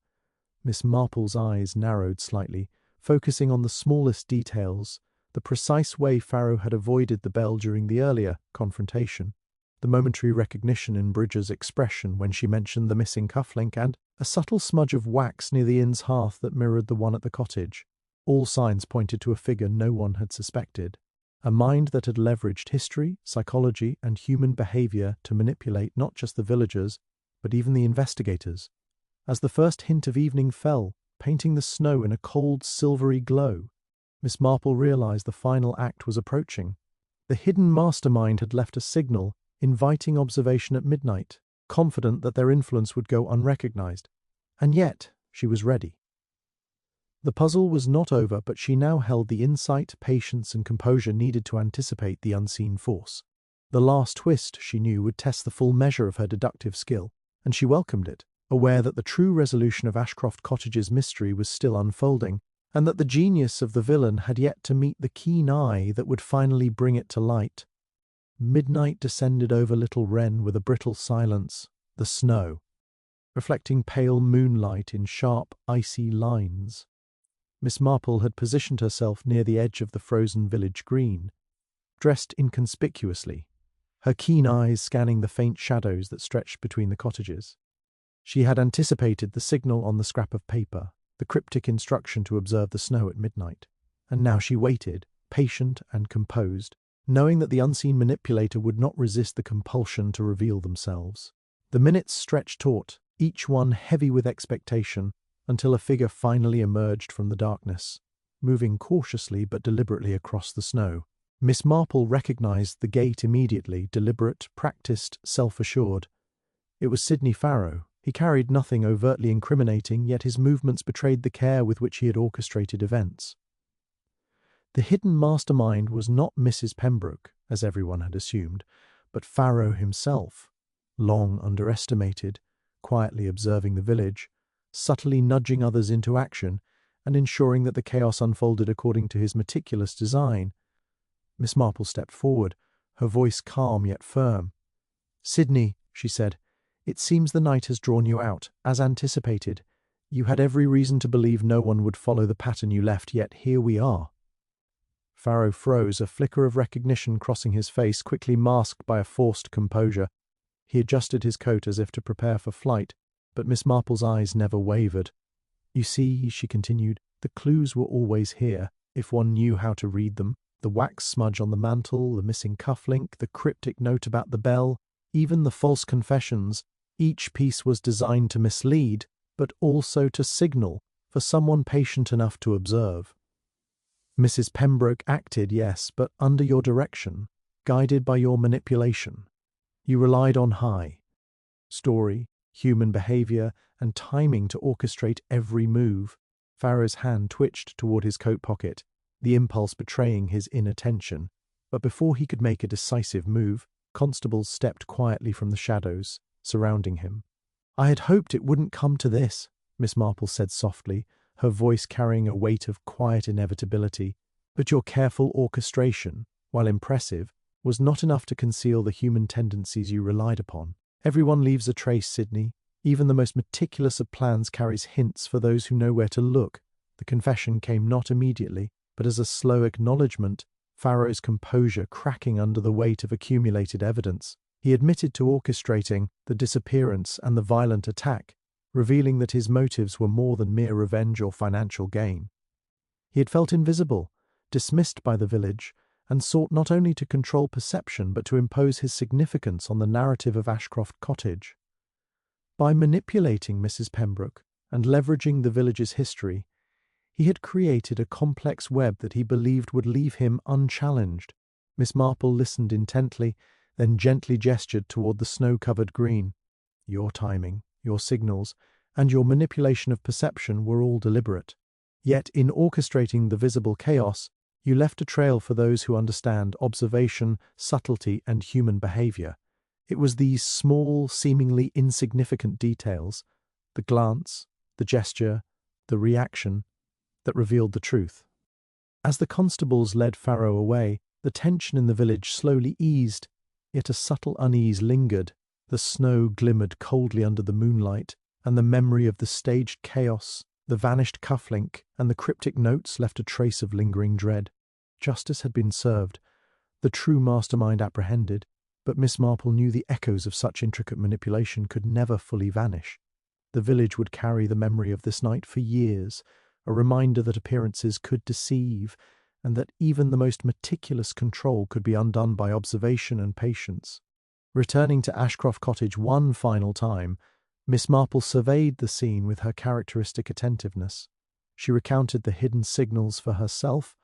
Speaker 1: Miss Marple's eyes narrowed slightly, focusing on the smallest details, the precise way Farrow had avoided the bell during the earlier confrontation, the momentary recognition in Bridger's expression when she mentioned the missing cufflink, and a subtle smudge of wax near the inn's hearth that mirrored the one at the cottage. All signs pointed to a figure no one had suspected. a mind that had leveraged history, psychology, and human behavior to manipulate not just the villagers, but even the investigators. As the first hint of evening fell, painting the snow in a cold, silvery glow, Miss Marple realized the final act was approaching. The hidden mastermind had left a signal inviting observation at midnight, confident that their influence would go unrecognized. And yet, she was ready. The puzzle was not over, but she now held the insight, patience, and composure needed to anticipate the unseen force. The last twist, she knew, would test the full measure of her deductive skill, and she welcomed it, aware that the true resolution of Ashcroft Cottage's mystery was still unfolding, and that the genius of the villain had yet to meet the keen eye that would finally bring it to light. Midnight descended over Little Wren with a brittle silence, the snow, reflecting pale moonlight in sharp, icy lines. Miss Marple had positioned herself near the edge of the frozen village green, dressed inconspicuously, her keen eyes scanning the faint shadows that stretched between the cottages. She had anticipated the signal on the scrap of paper, the cryptic instruction to observe the snow at midnight, and now she waited, patient and composed, knowing that the unseen manipulator would not resist the compulsion to reveal themselves. The minutes stretched taut, each one heavy with expectation, until a figure finally emerged from the darkness, moving cautiously but deliberately across the snow. Miss Marple recognized the gait immediately, deliberate, practiced, self-assured. It was Sidney Farrow. He carried nothing overtly incriminating, yet his movements betrayed the care with which he had orchestrated events. The hidden mastermind was not Mrs. Pembroke, as everyone had assumed, but Farrow himself, long underestimated, quietly observing the village, subtly nudging others into action, and ensuring that the chaos unfolded according to his meticulous design. Miss Marple stepped forward, her voice calm yet firm. "Sidney," she said, "it seems the night has drawn you out, as anticipated. You had every reason to believe no one would follow the pattern you left, yet here we are." Farrow froze, a flicker of recognition crossing his face, quickly masked by a forced composure. He adjusted his coat as if to prepare for flight, but Miss Marple's eyes never wavered. "You see," she continued, "the clues were always here, if one knew how to read them. The wax smudge on the mantel, the missing cufflink, the cryptic note about the bell, even the false confessions. Each piece was designed to mislead, but also to signal for someone patient enough to observe. Mrs. Pembroke acted, yes, but under your direction, guided by your manipulation. You relied on story, human behavior, and timing to orchestrate every move." Farrow's hand twitched toward his coat pocket, the impulse betraying his inattention. But before he could make a decisive move, constables stepped quietly from the shadows, surrounding him. "I had hoped it wouldn't come to this," Miss Marple said softly, her voice carrying a weight of quiet inevitability. "But your careful orchestration, while impressive, was not enough to conceal the human tendencies you relied upon. Everyone leaves a trace, Sidney. Even the most meticulous of plans carries hints for those who know where to look." The confession came not immediately, but as a slow acknowledgement, Farrow's composure cracking under the weight of accumulated evidence. He admitted to orchestrating the disappearance and the violent attack, revealing that his motives were more than mere revenge or financial gain. He had felt invisible, dismissed by the village, and sought not only to control perception but to impose his significance on the narrative of Ashcroft Cottage. By manipulating Mrs. Pembroke and leveraging the village's history, he had created a complex web that he believed would leave him unchallenged. Miss Marple listened intently, then gently gestured toward the snow-covered green. "Your timing, your signals, and your manipulation of perception were all deliberate. Yet in orchestrating the visible chaos, you left a trail for those who understand observation, subtlety, and human behavior. It was these small, seemingly insignificant details, the glance, the gesture, the reaction, that revealed the truth." As the constables led Farrow away, the tension in the village slowly eased, yet a subtle unease lingered. The snow glimmered coldly under the moonlight, and the memory of the staged chaos, the vanished cufflink, and the cryptic notes left a trace of lingering dread. Justice had been served, the true mastermind apprehended, but Miss Marple knew the echoes of such intricate manipulation could never fully vanish. The village would carry the memory of this night for years, a reminder that appearances could deceive, and that even the most meticulous control could be undone by observation and patience. Returning to Ashcroft Cottage one final time, Miss Marple surveyed the scene with her characteristic attentiveness. She recounted the hidden signals for herself,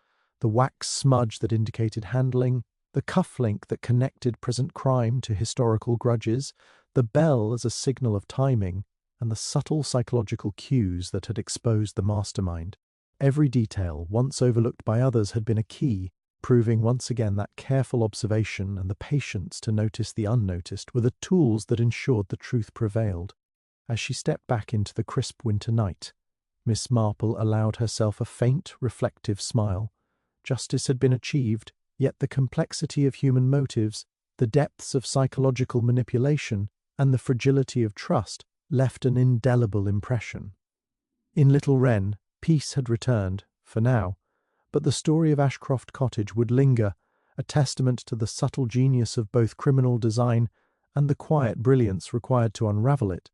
Speaker 1: the wax smudge that indicated handling, the cufflink that connected present crime to historical grudges, the bell as a signal of timing, and the subtle psychological cues that had exposed the mastermind. Every detail, once overlooked by others, had been a key, proving once again that careful observation and the patience to notice the unnoticed were the tools that ensured the truth prevailed. As she stepped back into the crisp winter night, Miss Marple allowed herself a faint, reflective smile. Justice had been achieved, yet the complexity of human motives, the depths of psychological manipulation, and the fragility of trust left an indelible impression. In Little Wren, peace had returned, for now, but the story of Ashcroft Cottage would linger, a testament to the subtle genius of both criminal design and the quiet brilliance required to unravel it.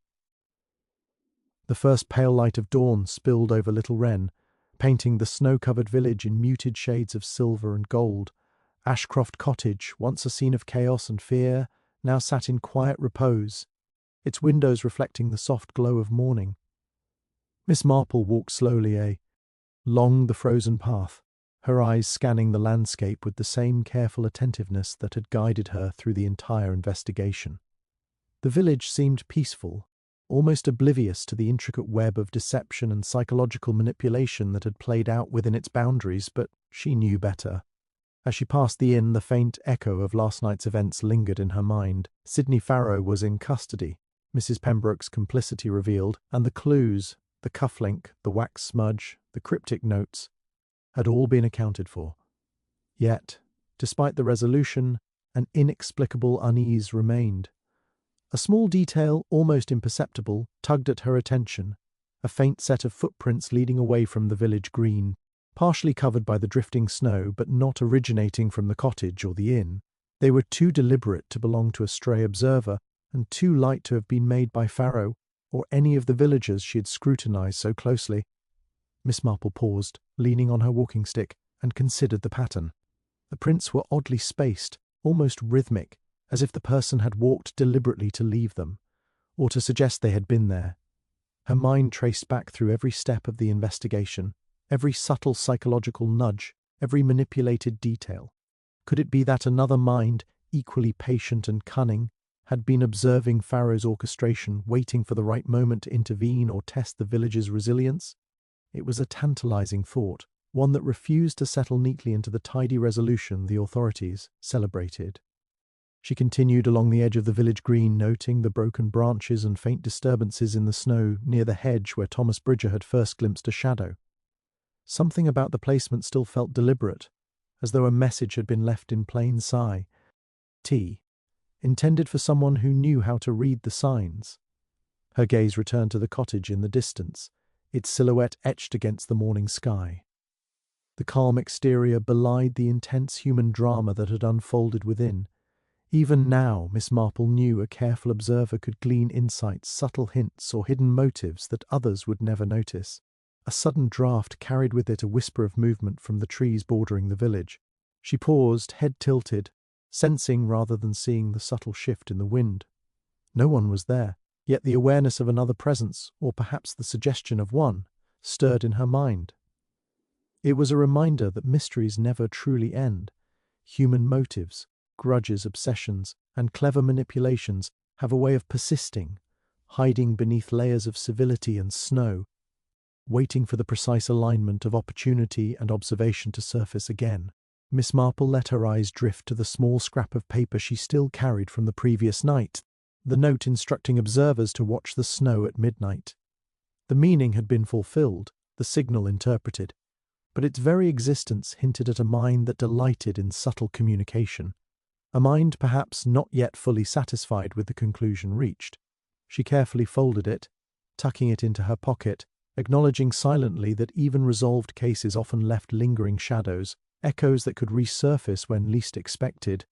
Speaker 1: The first pale light of dawn spilled over Little Wren, painting the snow-covered village in muted shades of silver and gold. Ashcroft Cottage, once a scene of chaos and fear, now sat in quiet repose, its windows reflecting the soft glow of morning. Miss Marple walked slowly along the frozen path, her eyes scanning the landscape with the same careful attentiveness that had guided her through the entire investigation. The village seemed peaceful, almost oblivious to the intricate web of deception and psychological manipulation that had played out within its boundaries, but she knew better. As she passed the inn, the faint echo of last night's events lingered in her mind. Sidney Farrow was in custody, Mrs. Pembroke's complicity revealed, and the clues, the cufflink, the wax smudge, the cryptic notes, had all been accounted for. Yet, despite the resolution, an inexplicable unease remained. A small detail, almost imperceptible, tugged at her attention, a faint set of footprints leading away from the village green, partially covered by the drifting snow, but not originating from the cottage or the inn. They were too deliberate to belong to a stray observer, and too light to have been made by Farrow, or any of the villagers she had scrutinized so closely. Miss Marple paused, leaning on her walking stick, and considered the pattern. The prints were oddly spaced, almost rhythmic, as if the person had walked deliberately to leave them, or to suggest they had been there. Her mind traced back through every step of the investigation, every subtle psychological nudge, every manipulated detail. Could it be that another mind, equally patient and cunning, had been observing Farrow's orchestration, waiting for the right moment to intervene or test the village's resilience? It was a tantalizing thought, one that refused to settle neatly into the tidy resolution the authorities celebrated. She continued along the edge of the village green, noting the broken branches and faint disturbances in the snow near the hedge where Thomas Bridger had first glimpsed a shadow. Something about the placement still felt deliberate, as though a message had been left in plain sight. Intended for someone who knew how to read the signs. Her gaze returned to the cottage in the distance, its silhouette etched against the morning sky. The calm exterior belied the intense human drama that had unfolded within. Even now, Miss Marple knew a careful observer could glean insights, subtle hints, or hidden motives that others would never notice. A sudden draught carried with it a whisper of movement from the trees bordering the village. She paused, head tilted, sensing rather than seeing the subtle shift in the wind. No one was there, yet the awareness of another presence, or perhaps the suggestion of one, stirred in her mind. It was a reminder that mysteries never truly end. Human motives, grudges, obsessions, and clever manipulations have a way of persisting, hiding beneath layers of civility and snow, waiting for the precise alignment of opportunity and observation to surface again. Miss Marple let her eyes drift to the small scrap of paper she still carried from the previous night, the note instructing observers to watch the snow at midnight. The meaning had been fulfilled, the signal interpreted, but its very existence hinted at a mind that delighted in subtle communication, a mind perhaps not yet fully satisfied with the conclusion reached. She carefully folded it, tucking it into her pocket, acknowledging silently that even resolved cases often left lingering shadows, echoes that could resurface when least expected.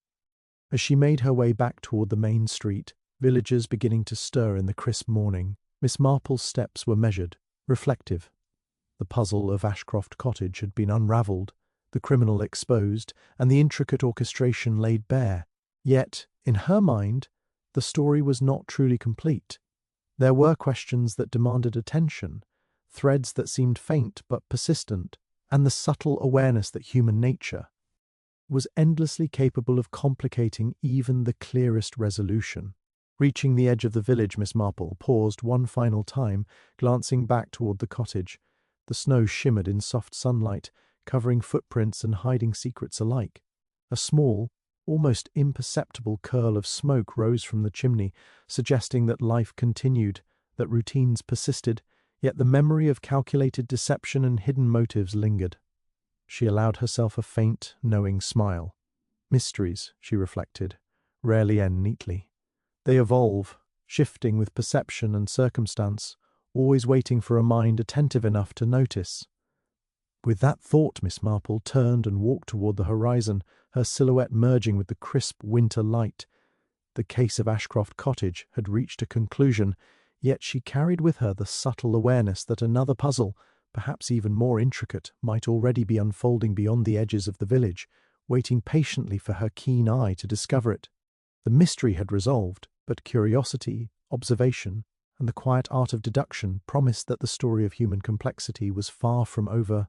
Speaker 1: As she made her way back toward the main street, villagers beginning to stir in the crisp morning, Miss Marple's steps were measured, reflective. The puzzle of Ashcroft Cottage had been unravelled, the criminal exposed, and the intricate orchestration laid bare. Yet, in her mind, the story was not truly complete. There were questions that demanded attention, threads that seemed faint but persistent, and the subtle awareness that human nature was endlessly capable of complicating even the clearest resolution. Reaching the edge of the village, Miss Marple paused one final time, glancing back toward the cottage. The snow shimmered in soft sunlight, covering footprints and hiding secrets alike. A small, almost imperceptible curl of smoke rose from the chimney, suggesting that life continued, that routines persisted, yet the memory of calculated deception and hidden motives lingered. She allowed herself a faint, knowing smile. Mysteries, she reflected, rarely end neatly. They evolve, shifting with perception and circumstance, always waiting for a mind attentive enough to notice. With that thought, Miss Marple turned and walked toward the horizon, her silhouette merging with the crisp winter light. The case of Ashcroft Cottage had reached a conclusion, yet she carried with her the subtle awareness that another puzzle, perhaps even more intricate, might already be unfolding beyond the edges of the village, waiting patiently for her keen eye to discover it. The mystery had resolved, but curiosity, observation, and the quiet art of deduction promised that the story of human complexity was far from over.